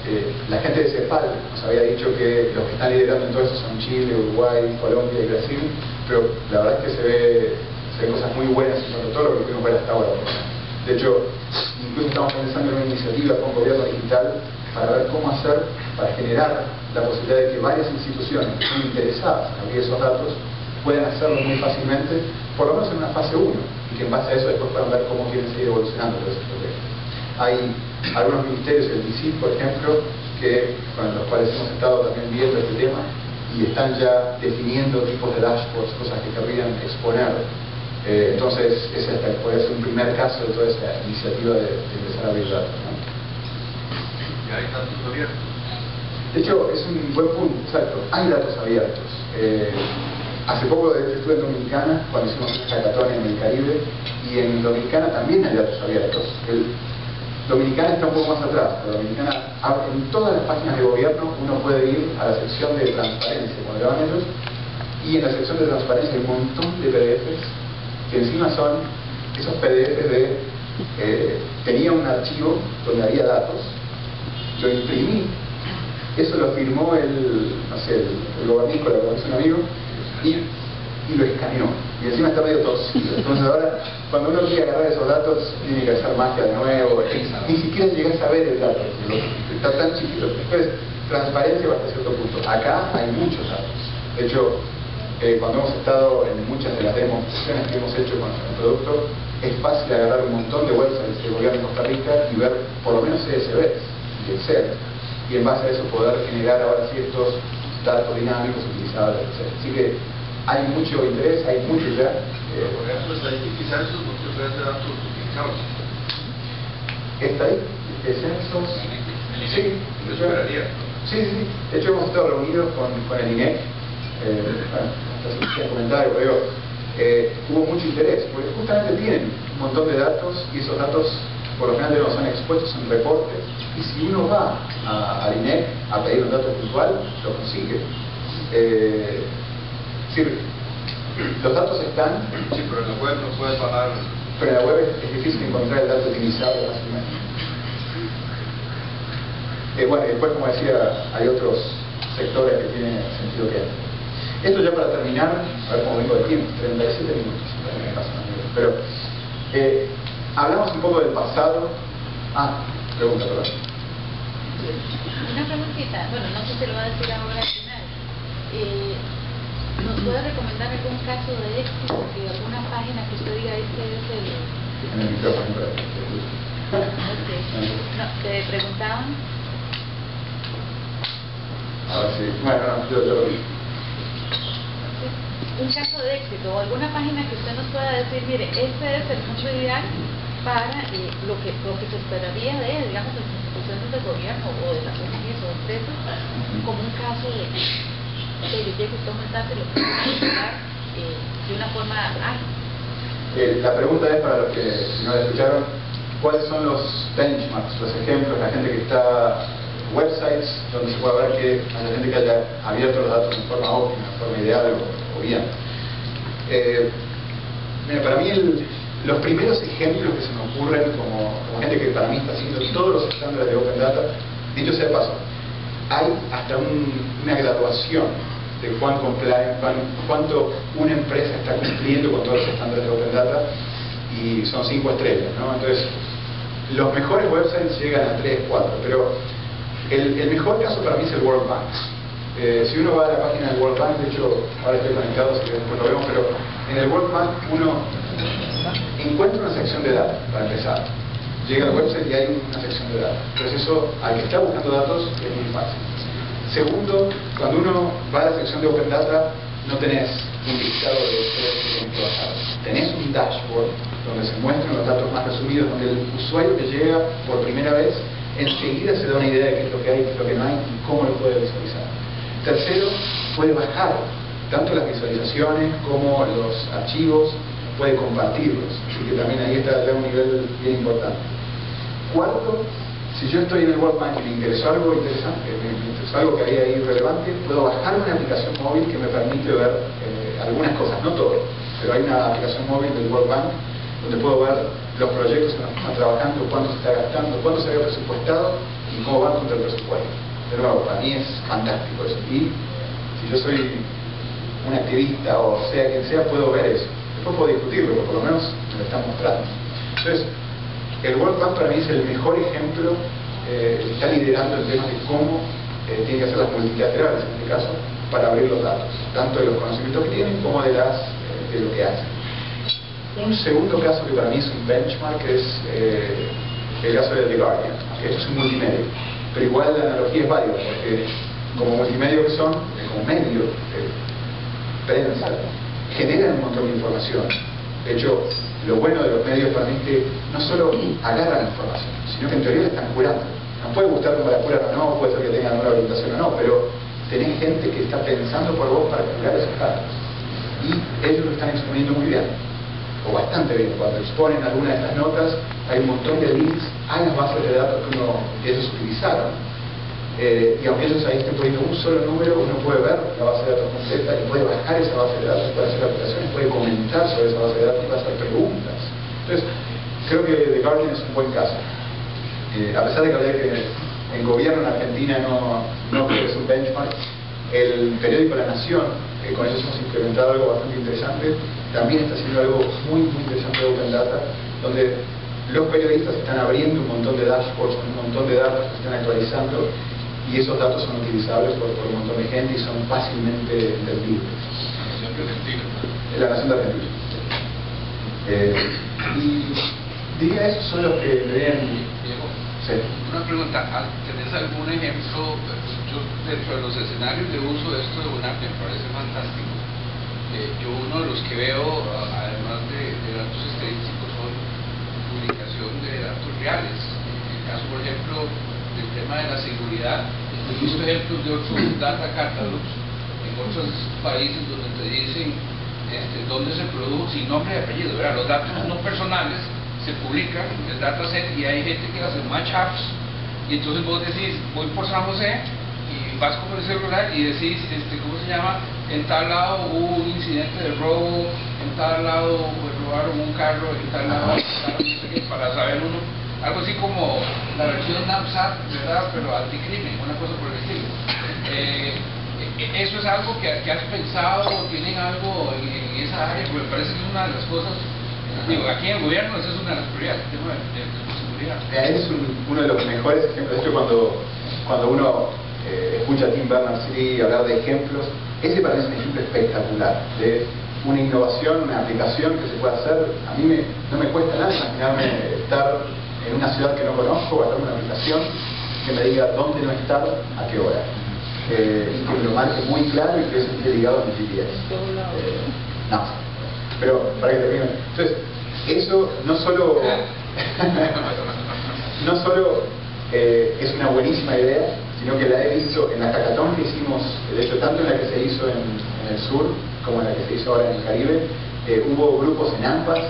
la gente de CEPAL nos había dicho que los que están liderando en todo eso son Chile, Uruguay, Colombia y Brasil, pero la verdad es que se ven cosas muy buenas y sobre todo lo que pudimos ver hasta ahora. De hecho, incluso estamos pensando en una iniciativa con gobierno digital para ver cómo hacer para generar la posibilidad de que varias instituciones que son interesadas en abrir esos datos puedan hacerlo muy fácilmente, por lo menos en una fase 1, y que en base a eso después puedan ver cómo quieren seguir evolucionando todo ese proyecto. Hay algunos ministerios, el DICIT, por ejemplo, con los cuales hemos estado también viendo este tema y están ya definiendo tipos de dashboards, cosas que querrían exponer. Entonces, ese puede ser un primer caso de toda esta iniciativa de empezar a abrir datos, ¿no? ¿Y hay datos abiertos? De hecho, es un buen punto, exacto. Hay datos abiertos. Hace poco, de hecho, estuve en Dominicana cuando hicimos una hackathon en el Caribe, y en Dominicana también hay datos abiertos. Dominicana está un poco más atrás, pero Dominicana, en todas las páginas de gobierno uno puede ir a la sección de transparencia, cuando le van ellos, y en la sección de transparencia hay un montón de PDFs que encima son esos PDFs de tenía un archivo donde había datos, lo imprimí, eso lo firmó el gobernícola, como dice un amigo, y lo escaneó, y encima está medio torcido. Entonces ahora, cuando uno quiere agarrar esos datos, tiene que hacer magia de nuevo, ni siquiera llegas a ver el dato, está tan chiquito. Después, transparencia hasta cierto punto. Acá hay muchos datos. De hecho, cuando hemos estado en muchas de las demostraciones que hemos hecho con el producto, es fácil agarrar un montón de websites del gobierno de Costa Rica y ver por lo menos CSVs y Excel, y en base a eso poder generar ahora sí estos datos dinámicos utilizables, etc. Así que hay mucho interés, hay mucho ya. Por ejemplo, estadísticas esos no se pueden hacer datos duplicados. Censos. Sí, yo esperaría. Sí. De hecho, hemos estado reunidos con el INEC. Bueno, comentario, pero hubo mucho interés, porque justamente tienen un montón de datos y esos datos por lo general no son expuestos en reportes, y si uno va al INEC a pedir un dato puntual, lo consigue. Es decir, los datos están, Sí, pero en la web no puedes bajar. pero en la web es difícil encontrar el dato utilizable fácilmente. Bueno, y después, como decía, hay otros sectores que tienen sentido que hay. Esto ya para terminar, a ver cómo vengo de tiempo, 37 minutos, me pasa, pero hablamos un poco del pasado. Pregunta, perdón. Una preguntita, bueno, no sé si lo va a decir ahora al final. ¿Nos puede recomendar algún caso de éxito de alguna página que usted diga este es el...? En el micrófono, pero... Okay. No, te preguntaban. Ahora sí. Bueno, no, yo lo vi. Un caso de éxito o alguna página que usted nos pueda decir, mire, este es el punto ideal para lo que se esperaría de, digamos, las instituciones del gobierno o de las ONGs o empresas, como un caso de que yo llegue a tomar datos y lo pueda controlar de una forma ágil. La pregunta es para los que no la escucharon, ¿cuáles son los benchmarks, los ejemplos, la gente que está, websites donde se puede ver que hay gente que haya abierto los datos en forma óptima, en forma ideal o bien? Mira, para mí los primeros ejemplos que se me ocurren como gente que para mí está siguiendo todos los estándares de Open Data, dicho sea de paso, hay hasta una graduación de cuánto una empresa está cumpliendo con todos los estándares de Open Data, y son 5 estrellas, ¿no? Entonces, los mejores websites llegan a 3, 4, pero el mejor caso para mí es el World Bank. Si uno va a la página del World Bank, de hecho, ahora estoy conectado, así que después lo vemos, pero en el World Bank uno encuentra una sección de datos, para empezar. Llega al website y hay una sección de datos. Entonces eso, al que está buscando datos, es muy fácil. Segundo, cuando uno va a la sección de Open Data, no tenés un listado de todo lo que tienes que bajar. Tenés un dashboard donde se muestran los datos más resumidos, donde el usuario que llega por primera vez enseguida se da una idea de qué es lo que hay, qué es lo que no hay y cómo lo puede visualizar. Tercero, puede bajar tanto las visualizaciones como los archivos, puede compartirlos, así que también ahí está ya un nivel bien importante. Cuarto, si yo estoy en el World Bank y me interesó algo interesante, me interesó algo que había ahí relevante, puedo bajar una aplicación móvil que me permite ver algunas cosas, no todo, pero hay una aplicación móvil del World Bank donde puedo ver los proyectos que nos están trabajando, cuánto se está gastando, cuánto se había presupuestado y cómo van contra el presupuesto. De nuevo, para mí es fantástico eso. Y si yo soy un activista o sea quien sea, puedo ver eso. Después puedo discutirlo, pero por lo menos me lo están mostrando. Entonces, el World Bank para mí es el mejor ejemplo, está liderando el tema de cómo tienen que hacer las multilaterales, en este caso, para abrir los datos, tanto de los conocimientos que tienen como de lo que hacen. Un segundo caso que para mí es un benchmark es el caso de The Guardian. Esto es un multimedio, pero igual la analogía es válida, porque como multimedio que son, como medio de prensa, generan un montón de información. De hecho, lo bueno de los medios para mí es que no solo agarran información, sino que en teoría la están curando. Nos puede gustar cómo la curan o no, puede ser que tengan una orientación o no, pero tenés gente que está pensando por vos para curar esos datos. Y ellos lo están exponiendo muy bien, o bastante bien. Cuando exponen alguna de estas notas, hay un montón de links a las bases de datos que ellos utilizaron. Y aunque ellos ahí estén poniendo un solo número, uno puede ver la base de datos completa y puede bajar esa base de datos, puede hacer aplicaciones, puede comentar sobre esa base de datos y puede hacer preguntas. Entonces, creo que The Guardian es un buen caso. A pesar de que hablé que el gobierno en Argentina no creo que es un benchmark, el periódico La Nación, que con ellos hemos implementado algo bastante interesante, también está haciendo algo muy interesante de Open Data, donde los periodistas están abriendo un montón de dashboards, un montón de datos que están actualizando, y esos datos son utilizables por un montón de gente y son fácilmente entendibles. La Nación de Argentina. La Nación de Argentina. Y diría, esos son los que leen. Sí. Una pregunta, ¿tenés algún ejemplo? Yo dentro de los escenarios de uso de esto de UNAP me parece fantástico. Yo uno de los que veo, además de datos estadísticos, son publicación de datos reales. En el caso, por ejemplo, del tema de la seguridad, he visto ejemplos de otros data catalogs en otros países donde te dicen dónde se produjo, sin nombre y apellido. Los datos no personales se publican en el dataset y hay gente que hace match apps y entonces vos decís, voy por San José y vas con el celular y decís, ¿cómo se llama? En tal lado hubo un incidente de robo, en tal lado robaron un carro, en tal lado mataron, no sé qué, para saber uno, algo así como la versión NAPSAT, ¿verdad? Pero anticrimen, una cosa por el estilo. ¿Eso es algo que has pensado o tienen algo en esa área? Porque me parece que es una de las cosas, digo, aquí en el gobierno esa es una de las prioridades, el tema de seguridad. Es uno de los mejores ejemplos. De hecho, cuando uno escucha a Tim Berners-Lee hablar de ejemplos, ese para mí es un ejemplo espectacular de una innovación, una aplicación que se puede hacer. A mí no me cuesta nada imaginarme estar en una ciudad que no conozco, hacer una aplicación que me diga dónde no estar, a qué hora. Y que me lo marque muy claro y que eso esté ligado a mi GPS. No, pero para que termine. Entonces, eso no solo es una buenísima idea, sino que la he visto en la hackathon que hicimos, de hecho tanto en la que se hizo en el sur como en la que se hizo ahora en el Caribe. Hubo grupos en AMPAS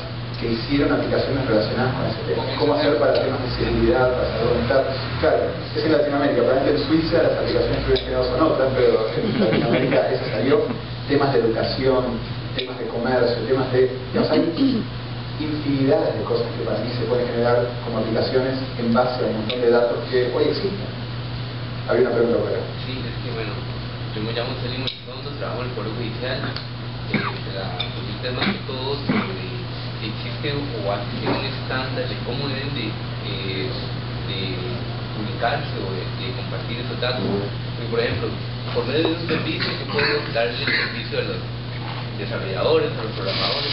que hicieron aplicaciones relacionadas con ese tema. ¿Cómo hacer para temas de seguridad, para saber dónde estar? Claro, es en Latinoamérica, probablemente en Suiza las aplicaciones que hubieran quedado son otras, pero en Latinoamérica eso salió. Temas de educación, temas de comercio, temas de... Digamos, hay infinidades de cosas que para mí se pueden generar como aplicaciones en base a un montón de datos que hoy existen. Había una pregunta por acá. Sí, es que bueno, yo me llamo Celimo Elizondo, trabajo en el Foro Judicial. La consulta es más que todo sobre si existe o existe un estándar de cómo deben de publicarse o de compartir esos datos. Porque, por ejemplo, por medio de un servicio yo puedo darle el servicio a los desarrolladores, a los programadores.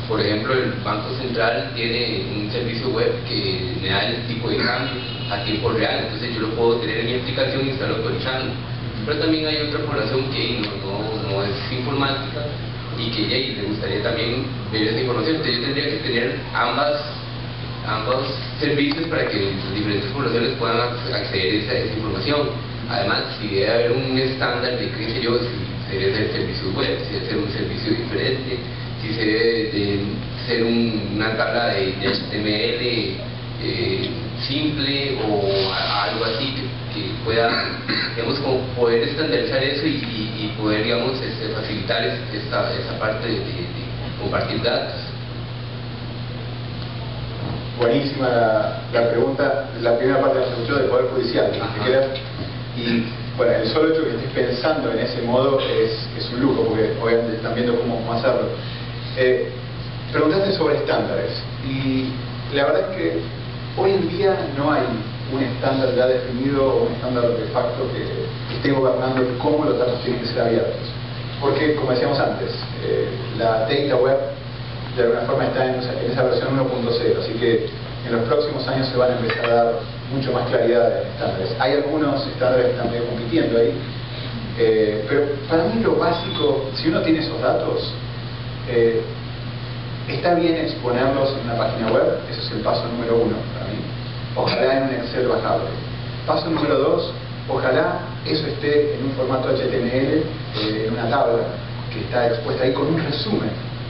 Por ejemplo, el Banco Central tiene un servicio web que me da el tipo de cambio a tiempo real, entonces yo lo puedo tener en mi aplicación y estarlo actualizando. Pero también hay otra población que no es informática y que le gustaría también ver esa información. Entonces yo tendría que tener ambos servicios para que las diferentes poblaciones puedan acceder a esa información. Además, si debe haber un estándar de, qué sé yo, si debe ser servicio web, si debe ser un servicio diferente, si se debe de ser una tabla de HTML simple o algo así que pueda, digamos, como poder estandarizar eso y poder, digamos, facilitar esa parte de compartir datos. Buenísima la pregunta. La primera parte nos escuchó del Poder Judicial. Y bueno, el solo hecho de que estés pensando en ese modo es un lujo, porque obviamente están viendo cómo hacerlo. Preguntaste sobre estándares, y la verdad es que hoy en día no hay un estándar ya definido o un estándar de facto que esté gobernando cómo los datos tienen que ser abiertos. Porque, como decíamos antes, la data web de alguna forma está en esa versión 1.0, así que en los próximos años se van a empezar a dar mucho más claridad en estándares. Hay algunos estándares que están medio compitiendo ahí, pero para mí lo básico, si uno tiene esos datos, está bien exponerlos en una página web. Eso es el paso número 1 para mí. Ojalá en un Excel bajable. Paso número 2, ojalá eso esté en un formato HTML, en una tabla que está expuesta ahí con un resumen.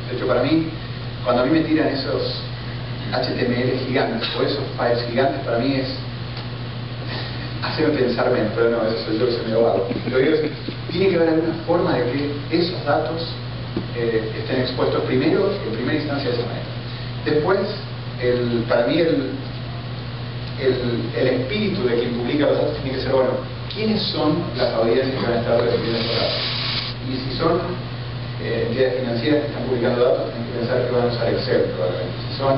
De hecho, para mí, cuando a mí me tiran esos HTML gigantes o esos files gigantes, para mí es hacerme pensar menos, pero no, eso soy yo que se me lo hago. Lo que digo es, tiene que haber alguna forma de que esos datos estén expuestos primero, en primera instancia, de esa manera. Después, para mí el espíritu de quien publica los datos tiene que ser, bueno, ¿quiénes son las audiencias que van a estar recibiendo esos datos? Y si son entidades financieras que están publicando datos, tienen que pensar que van a usar Excel probablemente. Si son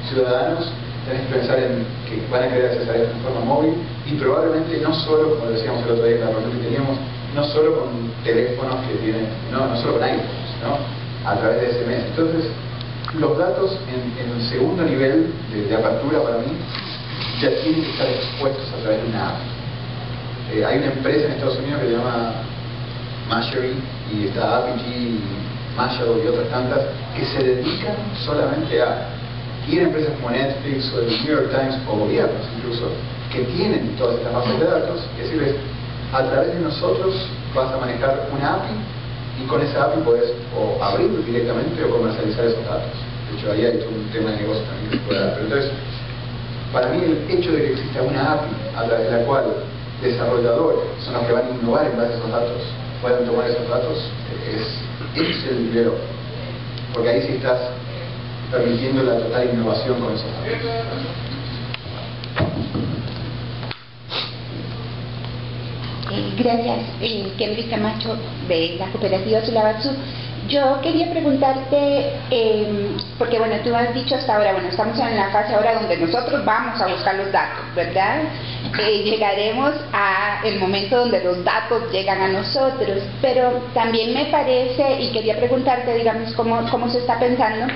ciudadanos, tienen que pensar en que van a querer acceder a esto en forma móvil, y probablemente no solo, como decíamos el otro día en la reunión que teníamos, no solo con teléfonos que tienen, no solo con iPhones, ¿no? A través de SMS. Entonces, los datos en el segundo nivel de apertura para mí ya tienen que estar expuestos a través de una app. Hay una empresa en Estados Unidos que se llama Mashery, y está Apigee, Mashable y otras tantas, que se dedican solamente a ir a empresas como Netflix o el New York Times o gobiernos incluso, que tienen todas estas bases de datos, y decirles, a través de nosotros vas a manejar una API, y con esa API puedes o abrir directamente o comercializar esos datos. De hecho, ahí hay todo un tema de negocio también que se puede dar. Pero entonces, para mí el hecho de que exista una API a través de la cual desarrolladores, que son los que van a innovar en base a esos datos, puedan tomar esos datos, ese es el nivel óptimo. Porque ahí sí estás permitiendo la total innovación con esos datos. Gracias, Kelly Camacho, de la cooperativa Sulabazú. Yo quería preguntarte, porque bueno, tú has dicho hasta ahora, bueno, estamos en la fase ahora donde nosotros vamos a buscar los datos, ¿verdad? Llegaremos a el momento donde los datos llegan a nosotros, pero también me parece, y quería preguntarte, digamos, cómo se está pensando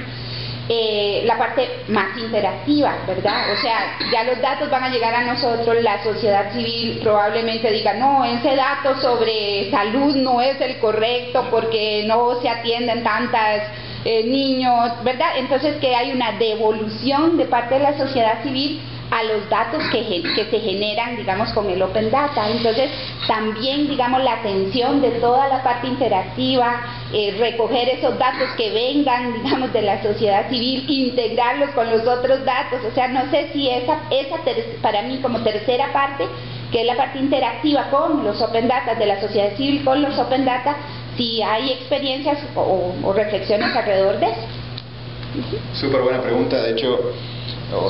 la parte más interactiva, ¿verdad? O sea, ya los datos van a llegar a nosotros, la sociedad civil probablemente diga, no, ese dato sobre salud no es el correcto porque no se atienden tantas niños, ¿verdad? Entonces que hay una devolución de parte de la sociedad civil a los datos que se generan, digamos, con el Open Data. Entonces, también, digamos, la atención de toda la parte interactiva, recoger esos datos que vengan, digamos, de la sociedad civil, integrarlos con los otros datos. O sea, no sé si para mí, como tercera parte, que es la parte interactiva con los Open Data, de la sociedad civil con los Open Data, si hay experiencias o reflexiones alrededor de eso. Súper buena pregunta, de hecho,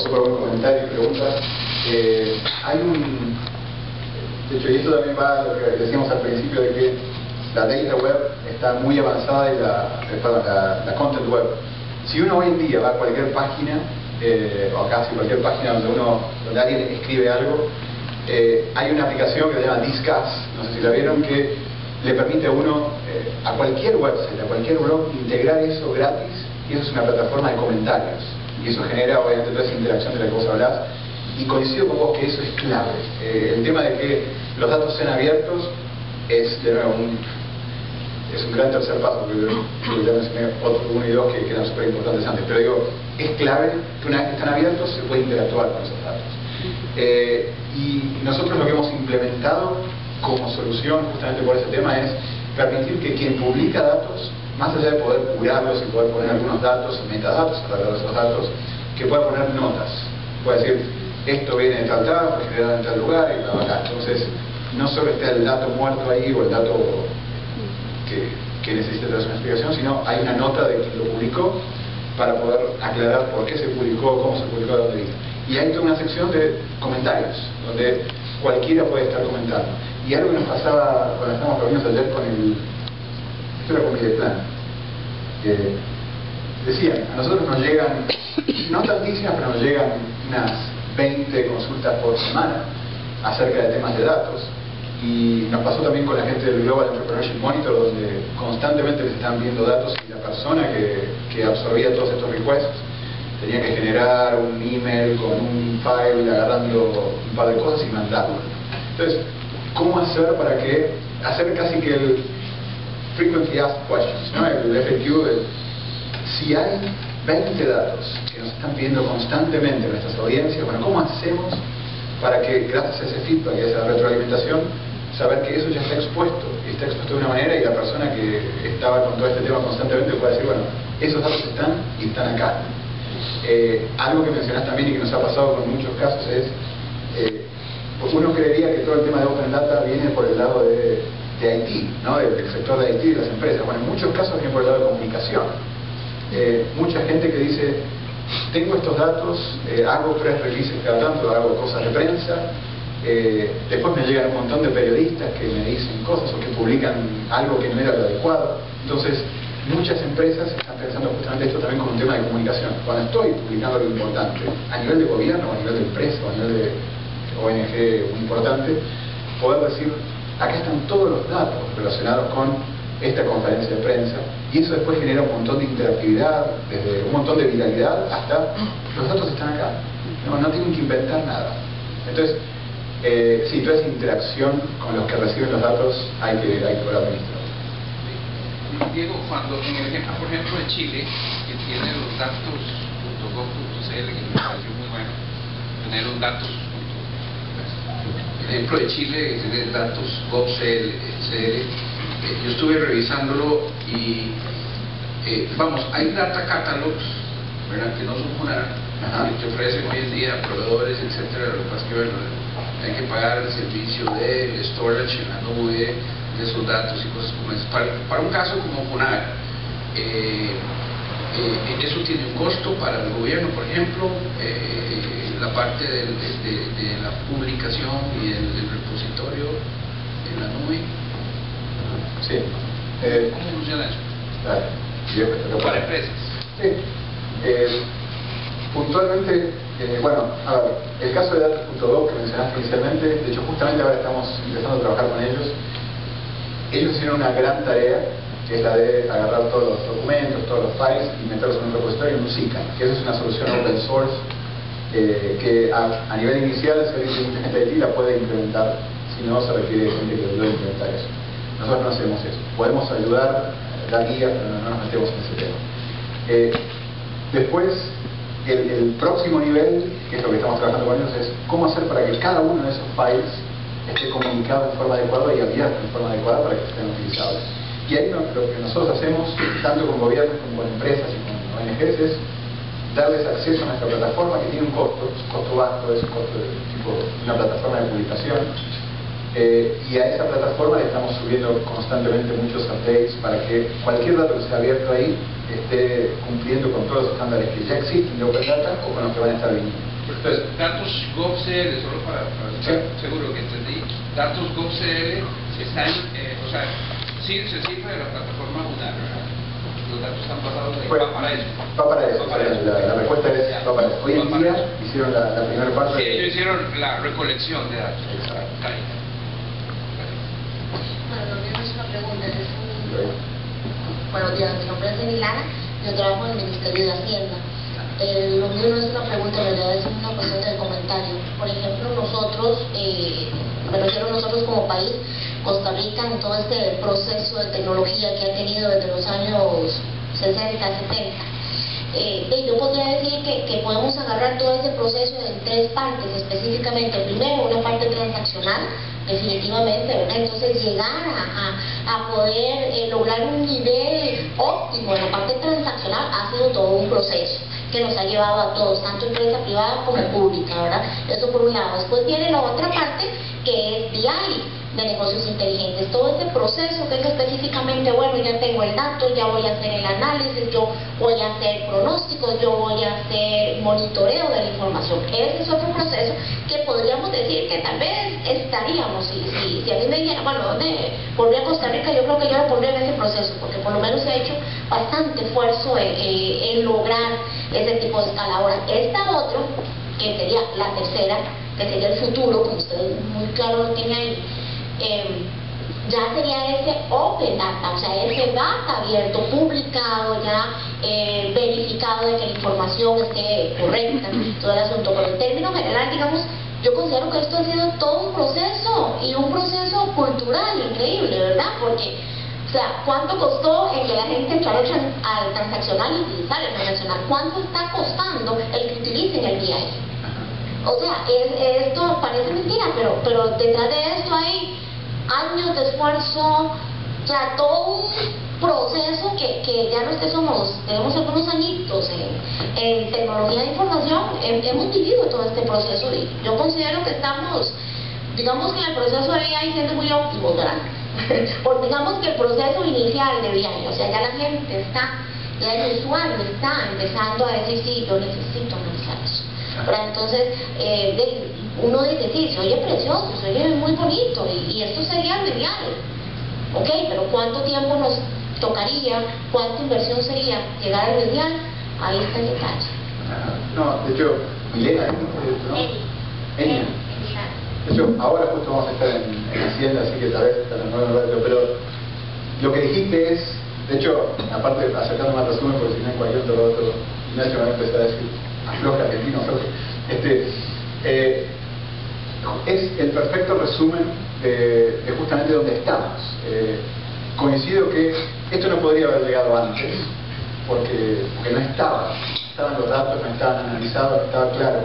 súper buen comentario y pregunta. De hecho, y esto también va a lo que decíamos al principio, de que la data web está muy avanzada y la content web. Si uno hoy en día va a cualquier página, o casi cualquier página donde alguien escribe algo, hay una aplicación que se llama Discuss, no sé si la vieron, que le permite a uno, a cualquier website, a cualquier blog, integrar eso gratis, y eso es una plataforma de comentarios. Y eso genera, obviamente, toda esa interacción de la que vos hablás. Y coincido con vos que eso es clave. El tema de que los datos sean abiertos es, de nuevo, es un gran tercer paso, porque ya mencioné otros 1 y 2 que eran súper importantes antes. Pero digo, es clave que una vez que están abiertos se puede interactuar con esos datos. Y nosotros lo que hemos implementado como solución justamente por ese tema es permitir que quien publica datos, más allá de poder curarlos y poder poner algunos datos y metadatos alrededor de esos datos, que pueda poner notas. Puede decir, esto viene de tal lado, fue generado en tal lugar y bla, bla, bla. Entonces, no solo está el dato muerto ahí o el dato que necesita darse una explicación, sino hay una nota de quien lo publicó para poder aclarar por qué se publicó, cómo se publicó, de dónde vino. Y hay toda una sección de comentarios, donde cualquiera puede estar comentando. Y algo que nos pasaba cuando estábamos reunidos ayer con esto era con Mideplan, decían, a nosotros nos llegan, no tantísimas, pero nos llegan unas 20 consultas por semana acerca de temas de datos. Y nos pasó también con la gente del Global Entrepreneurship Monitor, donde constantemente les están viendo datos y la persona que absorbía todos estos requests tenía que generar un email con un file agarrando un par de cosas y mandarlo. Entonces, ¿cómo hacer para hacer casi que el Frequently Asked Questions, ¿no? El FAQ, si hay 20 datos que nos están pidiendo constantemente nuestras audiencias, bueno, ¿cómo hacemos para que, gracias a ese feedback y a esa retroalimentación, saber que eso ya está expuesto, y está expuesto de una manera, y la persona que estaba con todo este tema constantemente puede decir, bueno, esos datos están y están acá. Algo que mencionás también y que nos ha pasado con muchos casos es, uno creería que todo el tema de Open Data viene por el lado de IT, ¿no? Del sector de IT y de las empresas. Bueno, en muchos casos viene por el lado de comunicación. Mucha gente que dice, tengo estos datos, hago press releases cada tanto, hago cosas de prensa, después me llegan un montón de periodistas que me dicen cosas o que publican algo que no era lo adecuado. Entonces, muchas empresas están pensando justamente esto también como un tema de comunicación. Cuando estoy publicando algo importante, a nivel de gobierno, a nivel de empresa, a nivel de ONG muy importante, poder decir, acá están todos los datos relacionados con esta conferencia de prensa, y eso después genera un montón de interactividad, desde un montón de viralidad hasta los datos están acá, no tienen que inventar nada. Entonces, sí, toda esa interacción con los que reciben los datos hay que poder administrar. Diego, cuando en el ejemplo, por ejemplo, de Chile, que tiene los datos .gov.cl, que me pareció muy bueno, tener los datos. El ejemplo de Chile tiene datos gov.cl. Yo estuve revisándolo y, vamos, hay data catalogs, ¿verdad?, que no son una, que te ofrecen hoy en día proveedores, etcétera. Lo que pasa es que, bueno, hay que pagar el servicio del storage en la nube de esos datos y cosas como eso. Para un caso como Funaga, eso tiene un costo para el gobierno, por ejemplo, la parte de la publicación y el repositorio en la nube. Sí. ¿Cómo funciona eso? Para empresas. Sí. Puntualmente, bueno, a ver, el caso de Datos.gov que mencionaste inicialmente, de hecho justamente ahora estamos empezando a trabajar con ellos. Ellos hicieron una gran tarea, que es la de agarrar todos los documentos, todos los files y meterlos en un repositorio en un SICA, que esa es una solución open source que a nivel inicial, si alguien tiene mucha gente de ti, la puede implementar, si no se requiere gente que ayude a implementar eso. Nosotros no hacemos eso, podemos ayudar, dar guías, pero no nos metemos en ese tema. Después, el próximo nivel, que es lo que estamos trabajando con ellos, es cómo hacer para que cada uno de esos files esté comunicado en forma adecuada y abierto en forma adecuada para que estén utilizables. Y ahí lo que nosotros hacemos, tanto con gobiernos como con empresas y con ONGs, es darles acceso a nuestra plataforma, que tiene un costo bajo, es un costo de tipo una plataforma de publicación, y a esa plataforma le estamos subiendo constantemente muchos updates para que cualquier dato que sea abierto ahí esté cumpliendo con todos los estándares que ya existen de Open Data o con los que van a estar viniendo. Entonces, datos GovCL, solo para estar seguro que entendí, datos GovCL están, o sea, sí se sirve de la plataforma UNAR, ¿verdad? Los datos están pasados ahí, Bueno, va para eso. Va para eso, la respuesta es va para eso. Hoy en día hicieron la primera parte. Sí, ellos hicieron la recolección de datos. Exacto. Bueno, lo mío es una pregunta, buenos días, mi nombre es Emilana, yo trabajo en el Ministerio de Hacienda. Lo mío no es una pregunta, en realidad es una cuestión de comentario. Por ejemplo, nosotros, me refiero a nosotros como país, Costa Rica, en todo este proceso de tecnología que ha tenido desde los años 60, 70, yo podría decir que podemos agarrar todo ese proceso en tres partes específicamente. Primero, una parte transaccional, definitivamente, ¿verdad? Entonces llegar a poder lograr un nivel óptimo en la parte transaccional ha sido todo un proceso que nos ha llevado a todos, tanto empresa privada como pública, ¿verdad? Eso por un lado. Después viene la otra parte, que es BI, de negocios inteligentes. Todo este proceso que es específicamente, bueno, ya tengo el dato, ya voy a hacer el análisis, yo voy a hacer pronósticos, yo voy a hacer monitoreo de la información. Ese es otro proceso que podríamos decir que tal vez estaríamos, si a mí me dijera, bueno, ¿dónde volví a Costa Rica? Yo creo que yo lo pondría en ese proceso, porque por lo menos se ha hecho bastante esfuerzo en lograr ese tipo de escala. Ahora, esta otra, que sería la tercera, que sería el futuro, como ustedes muy claro lo tienen ahí, ya sería ese open data, o sea, ese data abierto, publicado, ya verificado de que la información esté correcta, todo el asunto. Pero en términos general, digamos, yo considero que esto ha sido todo un proceso, y un proceso cultural increíble, ¿verdad? Porque, o sea, ¿cuánto costó el que la gente entrara al transaccional y utilizar el transaccional? ¿Cuánto está costando el que utilicen el BI? O sea, esto parece mentira, pero detrás de esto hay años de esfuerzo, o sea, todo un proceso que ya no es que tenemos algunos añitos en tecnología de información, hemos vivido todo este proceso, y yo considero que estamos, digamos que en el proceso de BI siendo muy óptimos, ¿verdad? Porque digamos que el proceso inicial de BI, o sea, ya la gente está, ya el usuario está empezando a decir, sí, yo necesito analizar eso. ¿Verdad? Entonces, uno dice, sí, se oye precioso, se oye muy bonito, y esto sería lo ideal. Ok, pero ¿cuánto tiempo nos tocaría? ¿Cuánta inversión sería llegar al ideal? Ahí está el detalle. No, de hecho, Milena, ¿no? Enya. De hecho, ahora justo vamos a estar en Hacienda, así que tal vez hasta las 9 de la radio, pero lo que dijiste es, de hecho, aparte acercándome al resumen, porque si no en cualquier otro Ignacio va a empezar a decir afloja argentino, es el perfecto resumen de justamente donde estamos. Coincido que esto no podría haber llegado antes, porque no estaban los datos, no estaban analizados, no estaba claro.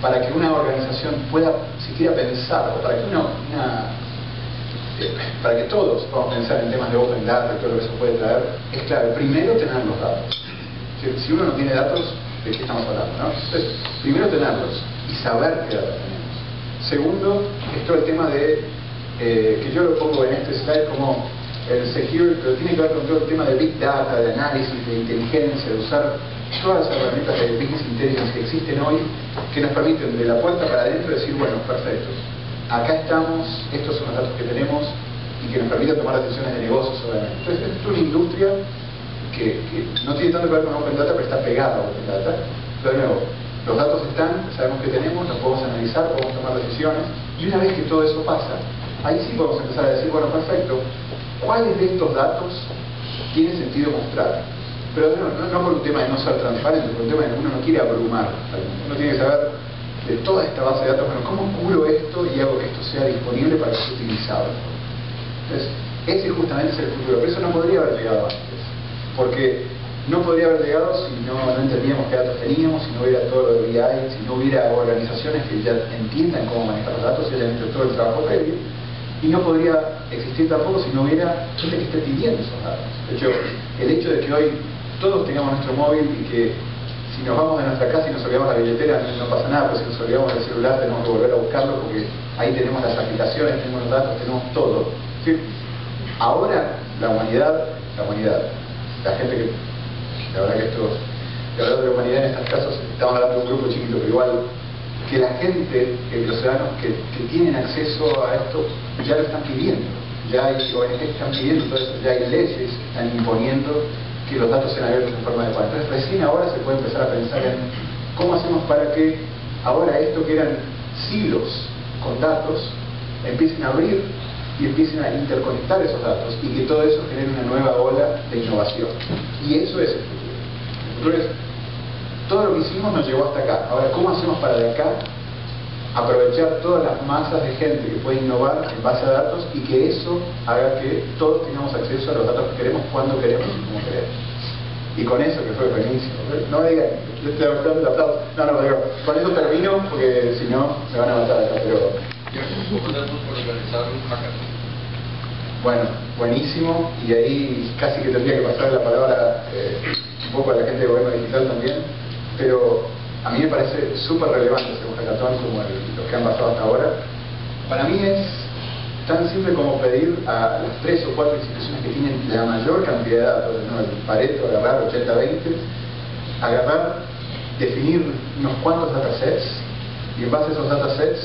Para que una organización pueda siquiera pensar, o para que todos podamos pensar en temas de open data y todo lo que se puede traer, es clave primero tener los datos. Si uno no tiene datos, ¿de qué estamos hablando? ¿No? Entonces, primero tenerlos y saber qué datos tenemos. Segundo, es todo el tema de, que yo lo pongo en este slide como el security, pero tiene que ver con todo el tema de Big Data, de análisis, de inteligencia, de usar todas las herramientas de Business Intelligence que existen hoy, que nos permiten de la puerta para adentro decir, bueno, perfecto, acá estamos, estos son los datos que tenemos, y que nos permiten tomar decisiones de negocios, obviamente. Entonces, esto es una industria que no tiene tanto que ver con Open Data, pero está pegada a Open Data. Pero de nuevo, los datos están, sabemos que tenemos, los podemos analizar, podemos tomar decisiones, y una vez que todo eso pasa, ahí sí podemos empezar a decir, bueno, perfecto, ¿cuáles de estos datos tiene sentido mostrar? Pero no por un tema de no ser transparente, por un tema de que uno no quiere abrumar. Uno tiene que saber de toda esta base de datos, bueno, ¿cómo cubro esto y hago que esto sea disponible para que sea utilizado? Entonces, ese justamente es el futuro. Pero eso no podría haber llegado antes. Porque no podría haber llegado si no entendíamos qué datos teníamos, si no hubiera todo lo de BI, si no hubiera organizaciones que ya entiendan cómo manejar los datos, si hayan hecho todo el trabajo previo. Y no podría existir tampoco si no hubiera gente que esté pidiendo esos datos. De hecho, el hecho de que hoy todos tengamos nuestro móvil y que si nos vamos de nuestra casa y nos olvidamos la billetera no pasa nada, pero si nos olvidamos del celular tenemos que volver a buscarlo porque ahí tenemos las aplicaciones, tenemos los datos, tenemos todo. ¿Sí? Ahora la humanidad, la gente que, la verdad que esto, de hablar de la humanidad en estos casos, estamos hablando de un grupo chiquito, pero igual, que la gente, los ciudadanos que tienen acceso a esto, ya lo están pidiendo. Ya hay ONGs que están pidiendo, entonces ya hay leyes que están imponiendo que los datos sean abiertos en forma adecuada. Entonces recién ahora se puede empezar a pensar en cómo hacemos para que ahora esto que eran silos con datos empiecen a abrir y empiecen a interconectar esos datos y que todo eso genere una nueva ola de innovación. Y eso es el futuro. El futuro es, todo lo que hicimos nos llevó hasta acá. Ahora, ¿cómo hacemos para de acá aprovechar todas las masas de gente que puede innovar en base a datos y que eso haga que todos tengamos acceso a los datos que queremos, cuando queremos y como queremos? Y con eso, que fue buenísimo, no me digan, yo estoy buscando el aplauso, no, digo, con eso termino porque si no me van a matar acá, pero... ¿Cómo podemos organizar un hackathon? Bueno, buenísimo, y ahí casi que tendría que pasar la palabra un poco a la gente de gobierno digital también, pero a mí me parece súper relevante hacer un hackathon como los que han pasado hasta ahora. Para mí es tan simple como pedir a las 3 o 4 instituciones que tienen la mayor cantidad de datos, ¿no? El Pareto, agarrar 80-20, agarrar, definir unos cuantos datasets y en base a esos datasets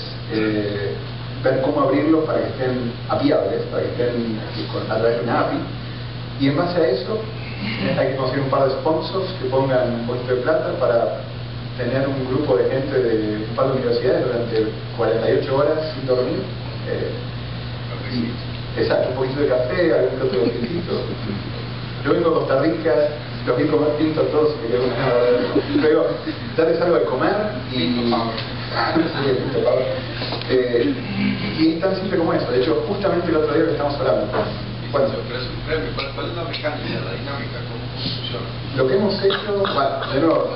ver cómo abrirlos para que estén apiables, para que estén a través de una API, y en base a eso hay que conseguir un par de sponsors que pongan un poquito de plata para tener un grupo de gente de un par de universidades durante 48 horas sin dormir. Exacto, un poquito de café, algún que otro tinto. Yo vengo a Costa Rica, los vi comer tinto a todos y me quedo una pero darles algo de comer y... y es tan simple como eso. De hecho, justamente el otro día que estamos hablando. Bueno, ¿cuál es la mecánica, la dinámica? ¿Cómo funciona? Lo que hemos hecho, bueno, de nuevo,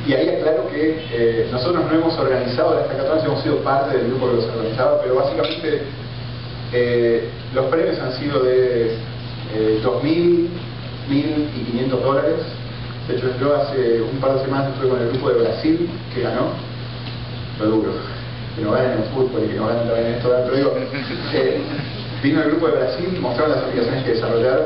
y ahí aclaro que nosotros no hemos organizado la hackathon, hemos sido parte del grupo que los organizaba, pero básicamente los premios han sido de $2.000, $1.000 y $500. De hecho, yo hace un par de semanas estuve con el grupo de Brasil que ganó, lo duro, que no ganen en fútbol y que no ganen también en esto, pero digo, vino el grupo de Brasil, mostraron las aplicaciones que desarrollaron,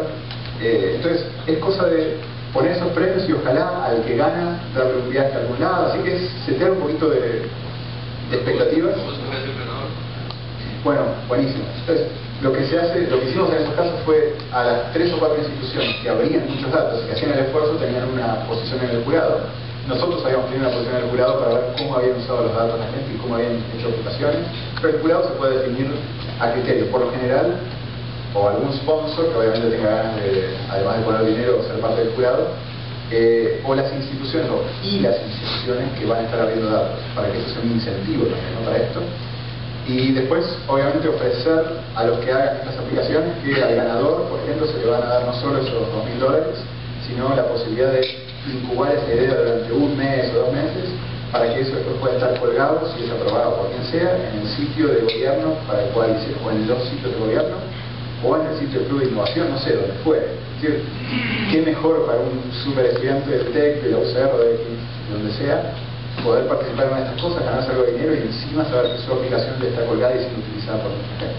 entonces es cosa de poner esos premios y ojalá al que gana darle un viaje a algún lado, así que es setear un poquito de expectativas. ¿Cómo se hace el ganador? Bueno, buenísimo. Entonces, lo que hicimos en esos casos fue a las 3 o 4 instituciones que abrían muchos datos y que hacían el esfuerzo, tenían una posición en el jurado. Nosotros habíamos tenido una posición en el jurado para ver cómo habían usado los datos la gente y cómo habían hecho aplicaciones, pero el jurado se puede definir a criterio, por lo general, o algún sponsor que obviamente tenga ganas de, además de poner dinero, ser parte del jurado, o las instituciones que van a estar abriendo datos, para que eso sea un incentivo también, ¿no? Para esto. Y después, obviamente, ofrecer a los que hagan estas aplicaciones que al ganador, por ejemplo, se le van a dar no solo esos $2.000, sino la posibilidad de incubar esa idea durante un mes o 2 meses, para que eso después pueda estar colgado, si es aprobado por quien sea, en el sitio de gobierno para el cual hicieron, o en los sitios de gobierno, o en el sitio del Club de Innovación, no sé, donde fuere. Es decir, qué mejor para un super estudiante del TEC, de la UCR, de donde sea, poder participar en una de estas cosas, ganarse algo de dinero y encima saber que su aplicación está colgada y siendo utilizada por mucha gente.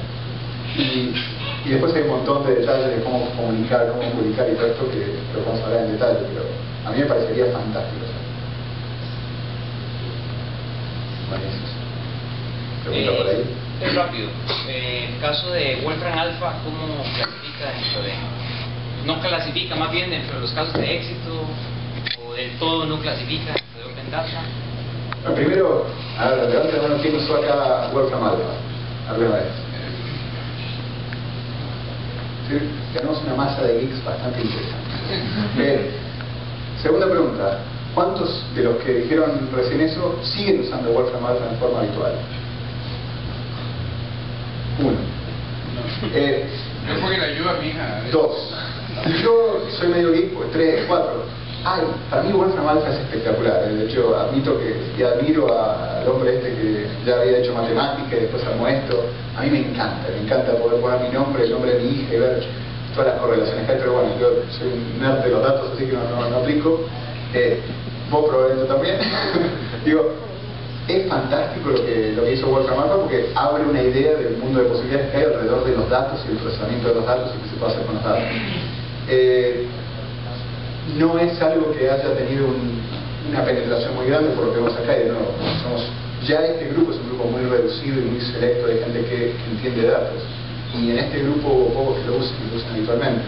Y después hay un montón de detalles de cómo comunicar, cómo publicar y todo esto que lo vamos a hablar en detalle, pero a mí me parecería fantástico. ¿Pregunta por ahí? Es rápido. En el caso de Wolfram Alpha, ¿cómo clasifica dentro de...? No clasifica, más bien dentro de los casos de éxito, o del todo no clasifica dentro de Open Data. Bueno, primero, a ver, levanta la mano, ¿quién usó acá Wolfram Alpha? ¿Alguna vez? ¿Sí? Tenemos una masa de geeks bastante interesante. Segunda pregunta, ¿cuántos de los que dijeron recién eso siguen usando Wolfram Alpha en forma habitual? Uno. Yo porque le ayuda a mi hija. Dos. Yo soy medio geek, pues 3, 4. Ay, para mí Wolfram Alpha es espectacular. De hecho, admito que admiro al hombre este que ya había hecho matemática y después armó esto. A mí me encanta poder poner mi nombre, el nombre de mi hija y ver todas las correlaciones que hay, pero bueno, yo soy un nerd de los datos, así que no aplico. Vos probablemente también. Digo, es fantástico lo que hizo Wolfram Alpha porque abre una idea del mundo de posibilidades que hay alrededor de los datos y el procesamiento de los datos y qué se puede hacer con los datos. No es algo que haya tenido una penetración muy grande por lo que vemos acá y de nuevo, ya este grupo es un grupo muy reducido y muy selecto de gente que entiende datos y en este grupo hubo pocos que lo usan habitualmente,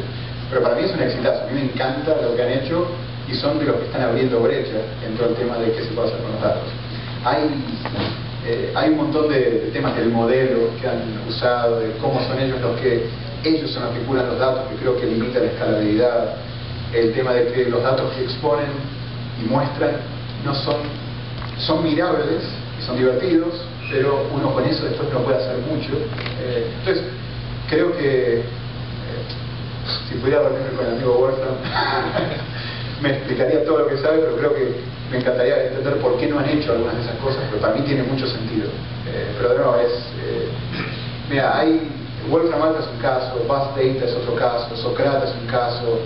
pero para mí es un exitazo. A mí me encanta lo que han hecho y son de los que están abriendo brecha en todo el tema de qué se puede hacer con los datos. Hay un montón de temas del modelo que han usado, de cómo son ellos los que curan los datos, que creo que limita la escalabilidad, el tema de que los datos que exponen y muestran no son mirables y son divertidos, pero uno con eso después no puede hacer mucho. Entonces, creo que si pudiera reunirme con el amigo Wolfram me explicaría todo lo que sabe, pero creo que me encantaría entender por qué no han hecho algunas de esas cosas, pero para mí tiene mucho sentido. Pero de nuevo, mira, Wolfram Alpha es un caso, Buzz Data es otro caso, Socrata es un caso.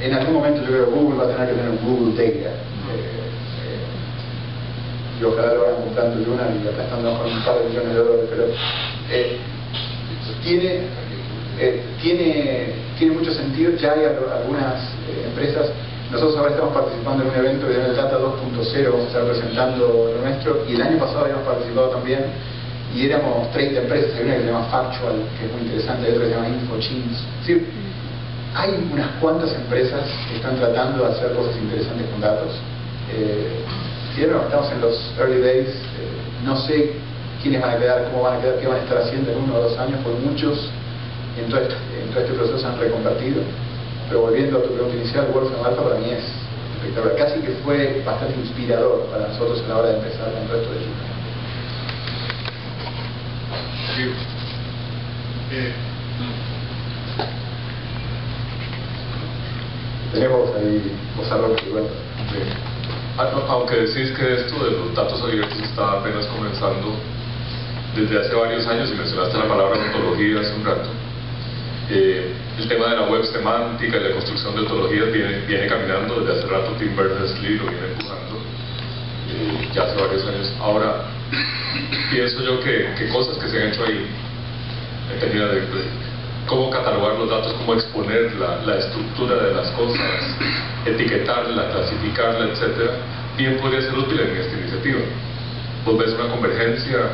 En algún momento yo creo que Google va a tener que tener un Google Data. Y ojalá lo hagan comprando Lunar y aplastando con un par de millones de dólares, pero tiene mucho sentido. Ya hay algunas empresas. Nosotros ahora estamos participando en un evento de Data 2.0, vamos a estar presentando lo nuestro, y el año pasado habíamos participado también y éramos 30 empresas. Hay una que se llama Factual, que es muy interesante, hay otra que se llama InfoChins. ¿Sí? Hay unas cuantas empresas que están tratando de hacer cosas interesantes con datos. Estamos en los early days, no sé quiénes van a quedar, cómo van a quedar, qué van a estar haciendo en 1 o 2 años, porque muchos en todo este proceso se han reconvertido. Pero volviendo a tu pregunta inicial, Wolfram Alpha para mí es espectacular, casi que fue bastante inspirador para nosotros a la hora de empezar con el resto de ellos. Tenemos ahí Gonzalo que cuenta. Aunque decís que esto de los datos abiertos está apenas comenzando desde hace varios años, y mencionaste la palabra ontología hace un rato, el tema de la web semántica y la construcción de ontologías viene caminando desde hace rato. Tim Berners-Lee lo viene empujando ya hace varios años. Ahora, pienso yo que cosas que se han hecho ahí en términos de cómo catalogar los datos, cómo exponer la estructura de las cosas, etiquetarla, clasificarla, etcétera, bien podría ser útil en esta iniciativa. Vos ves una convergencia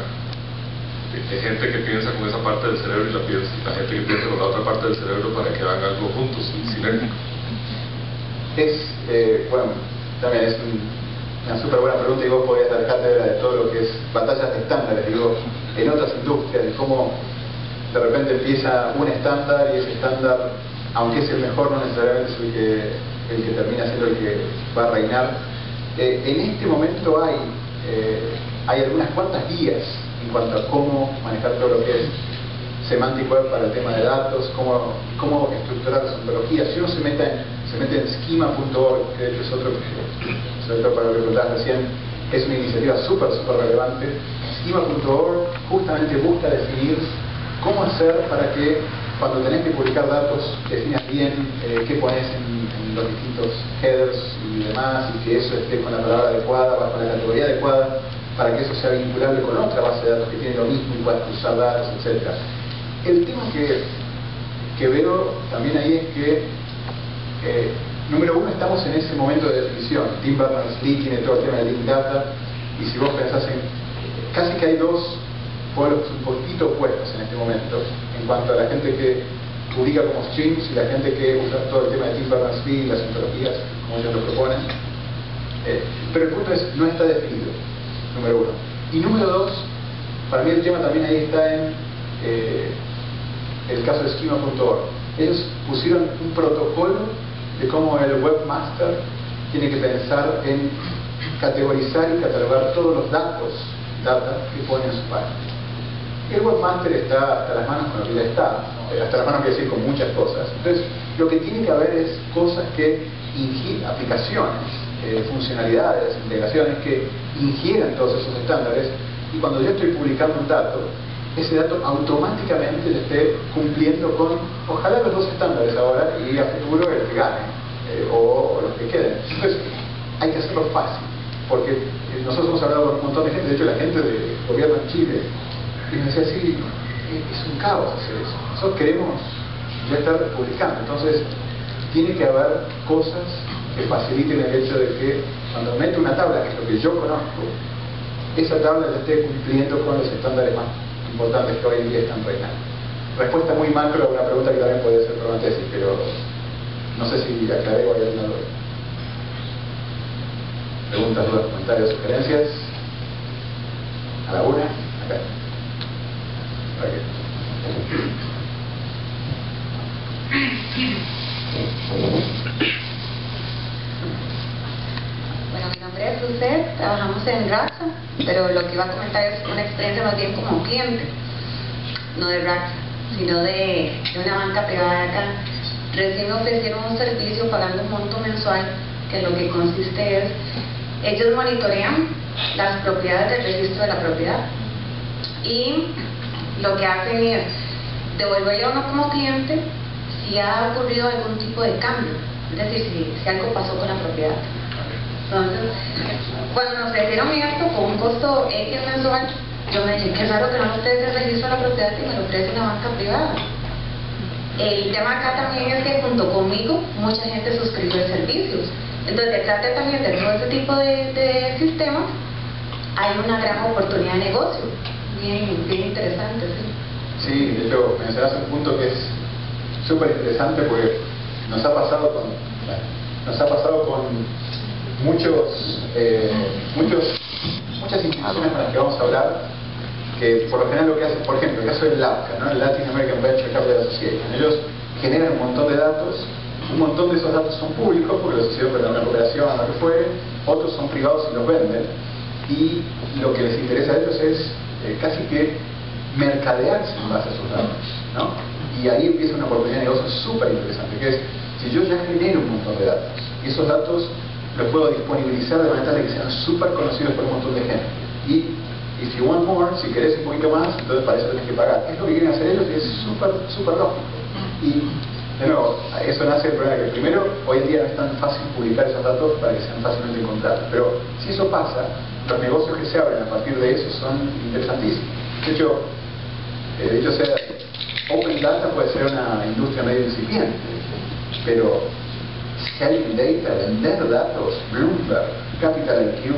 de gente que piensa con esa parte del cerebro y la gente que piensa con la otra parte del cerebro para que hagan algo juntos, sinérgico. Bueno, también es una súper buena pregunta, y vos podrías dar cátedra de todo lo que es batallas de estándares, digo, en otras industrias, de cómo de repente empieza un estándar y ese estándar, aunque es el mejor, no necesariamente es el que termina siendo el que va a reinar. En este momento hay algunas cuantas guías en cuanto a cómo manejar todo lo que es semantic web para el tema de datos, cómo estructurar las ontologías. Si uno se mete en schema.org, que de hecho es otro para lo que preguntabas recién, es una iniciativa súper relevante. Schema.org justamente busca definir cómo hacer para que cuando tenés que publicar datos, definas bien qué pones en los distintos headers y demás, y que eso esté con la palabra adecuada, bajo la categoría adecuada, para que eso sea vinculable con otra base de datos que tiene lo mismo y puedas cruzar datos, etc. El tema que veo también ahí es que, número uno, estamos en ese momento de definición. Tim Berners-Lee tiene todo el tema de Big Data, y si vos pensás en... casi que hay dos polos un poquito opuestos en este momento, en cuanto a la gente que publica como streams y la gente que usa todo el tema de Tim Berners-Lee y las ontologías, como ellos lo proponen. Pero el punto es, no está definido, número uno. Y número dos, para mí el tema también ahí está en el caso de Schema.org. Ellos pusieron un protocolo de cómo el webmaster tiene que pensar en categorizar y catalogar todos los data que pone en su página. Y el webmaster está hasta las manos con lo que ya está, hasta las manos quiere decir con muchas cosas. Entonces, lo que tiene que haber es cosas que aplicaciones, funcionalidades, integraciones que ingieran todos esos estándares, y cuando yo estoy publicando un dato, ese dato automáticamente esté cumpliendo con, ojalá, los dos estándares ahora, y a futuro el que gane, o los que queden. Entonces, hay que hacerlo fácil, porque nosotros hemos hablado con un montón de gente, de hecho la gente del gobierno en Chile, y me decía, sí, es un caos hacer eso. Nosotros queremos ya estar publicando, entonces tiene que haber cosas que faciliten el hecho de que cuando meto una tabla, que es lo que yo conozco, esa tabla ya esté cumpliendo con los estándares más importantes que hoy en día están reinando. Respuesta muy macro a una pregunta que también puede ser para una tesis, pero no sé si aclaré o hay alguna duda. Preguntas, dudas, comentarios, sugerencias. A la una, acá. Bueno, mi nombre es Lucet, trabajamos en Raxa, pero lo que iba a comentar es una experiencia más bien como cliente, no de Raxa, sino de una banca privada acá. Recién me ofrecieron un servicio pagando un monto mensual, que lo que consiste es, ellos monitorean las propiedades del registro de la propiedad y lo que hacen es devolverle a uno como cliente si ha ocurrido algún tipo de cambio, es decir, si algo pasó con la propiedad. Entonces, cuando nos ofrecieron esto con un costo X mensual, yo me dije, qué raro que no me ofrece el registro de la propiedad que me lo ofrece una banca privada. El tema acá también es que junto conmigo mucha gente suscribió el servicio. Entonces, detrás también de todo este tipo de sistemas hay una gran oportunidad de negocio, bien interesante. Sí, de hecho, mencionas un punto que es súper interesante porque nos ha pasado con muchas instituciones con las que vamos a hablar, que por lo general lo que hacen, por ejemplo, el caso del LAVCA, ¿no? El Latin American Venture Capital Association, ellos generan un montón de datos, un montón de esos datos son públicos porque los hicieron para una cooperación o lo que fuere, otros son privados y los venden, y lo que les interesa a ellos es casi que mercadearse en base a esos datos, ¿no? Y ahí empieza una oportunidad de negocio súper interesante, que es, si yo ya genero un montón de datos, y esos datos los puedo disponibilizar de manera de que sean súper conocidos por un montón de gente, y if you want more, si querés un poquito más, entonces para eso tenés que pagar. Es lo que quieren hacer ellos y es súper lógico. Y, de nuevo, eso nace del problema que primero, hoy en día no es tan fácil publicar esos datos para que sean fácilmente encontrados, pero si eso pasa, los negocios que se abren a partir de eso son interesantísimos. De hecho, dicho sea, Open Data puede ser una industria medio incipiente, pero selling data, vender datos, Bloomberg, Capital IQ,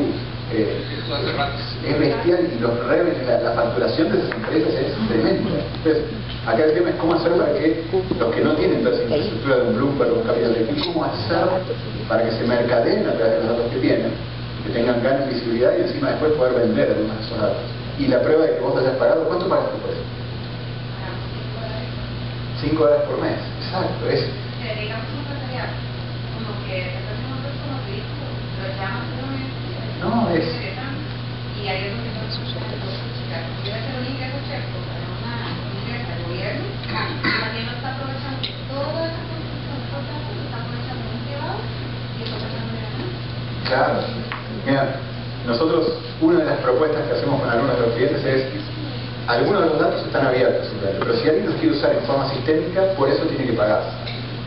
es bestial, y los revenues, la facturación de esas empresas es tremenda. Entonces, acá el tema es cómo hacer para que los que no tienen toda esa infraestructura de un Bloomberg o un Capital IQ, cómo hacer para que se mercadeen a través de los datos que tienen, que tengan gran visibilidad y encima después poder vender algunos de esos datos. Y la prueba de que vos hayas pagado, ¿cuánto pagaste por eso? $5 por mes, exacto. Es digamos un empresarial, como que estás en otros como vehículos, lo llaman no, es y ahí es donde yo voy a hacer un ingreso checo para una ingreso al gobierno, también lo está aprovechando toda esa construcción de los datos, lo está aprovechando un privado y está aprovechando de ganar. claro. Mira, nosotros, una de las propuestas que hacemos con algunos de los clientes es algunos de los datos están abiertos, pero si alguien los quiere usar en forma sistémica, por eso tiene que pagar.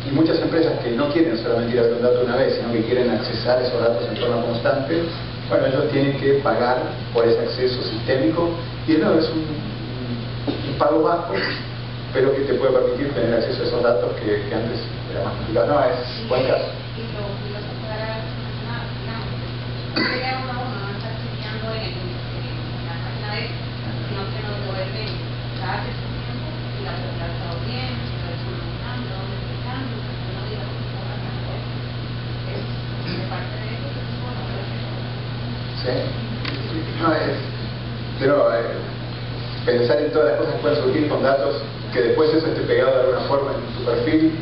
Y muchas empresas que no quieren solamente ir a hacer un dato una vez, sino que quieren accesar esos datos en forma constante, bueno, ellos tienen que pagar por ese acceso sistémico, y de nuevo es un pago bajo, pero que te puede permitir tener acceso a esos datos que antes era más complicado. No, es buen caso. Y lo se podrá, digamos, no llega uno a uno, no está chequeando en la página de sino que nos devuelven cada cierto tiempo si la ha estado bien, si la ha solucionando, dónde está echando, que no diga cómo va a hacer. Es de parte de ellos, es bueno, Sí. No, pero pensar en todas las cosas que pueden surgir con datos, que después eso esté pegado de alguna forma en tu perfil,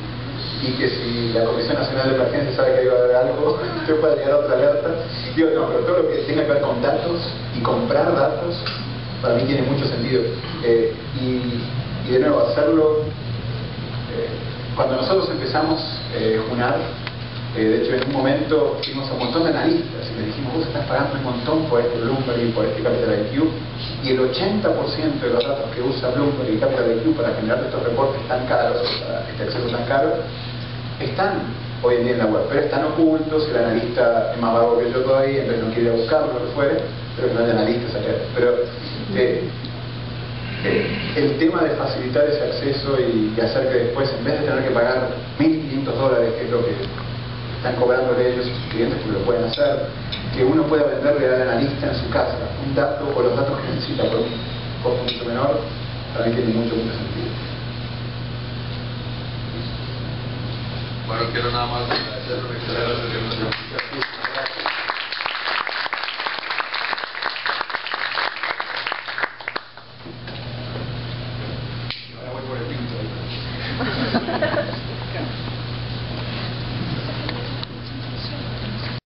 y que si la Comisión Nacional de Emergencia sabe que ahí va a haber algo, te puede llegar otra alerta. Digo, no, pero todo lo que tenga que ver con datos y comprar datos, para mí tiene mucho sentido. Y de nuevo, hacerlo, cuando nosotros empezamos Junar, de hecho en un momento fuimos a un montón de analistas y les dijimos, vos estás pagando un montón por este Bloomberg y por este Capital IQ, y el 80% de los datos que usa Bloomberg y Capital IQ para generar estos reportes tan caros, este acceso tan caro, están hoy en día en la web, pero están ocultos, el analista es más vago que yo todavía, entonces no quiere buscarlo, lo que fuere, pero que no hay analistas acá. Pero el tema de facilitar ese acceso y hacer que después, en vez de tener que pagar $1.500, que es lo que están cobrando ellos sus clientes, porque lo pueden hacer, que uno pueda venderle al analista en su casa un dato o los datos que necesita por un costo mucho menor, para mí tiene mucho sentido. Bueno, quiero nada más agradecer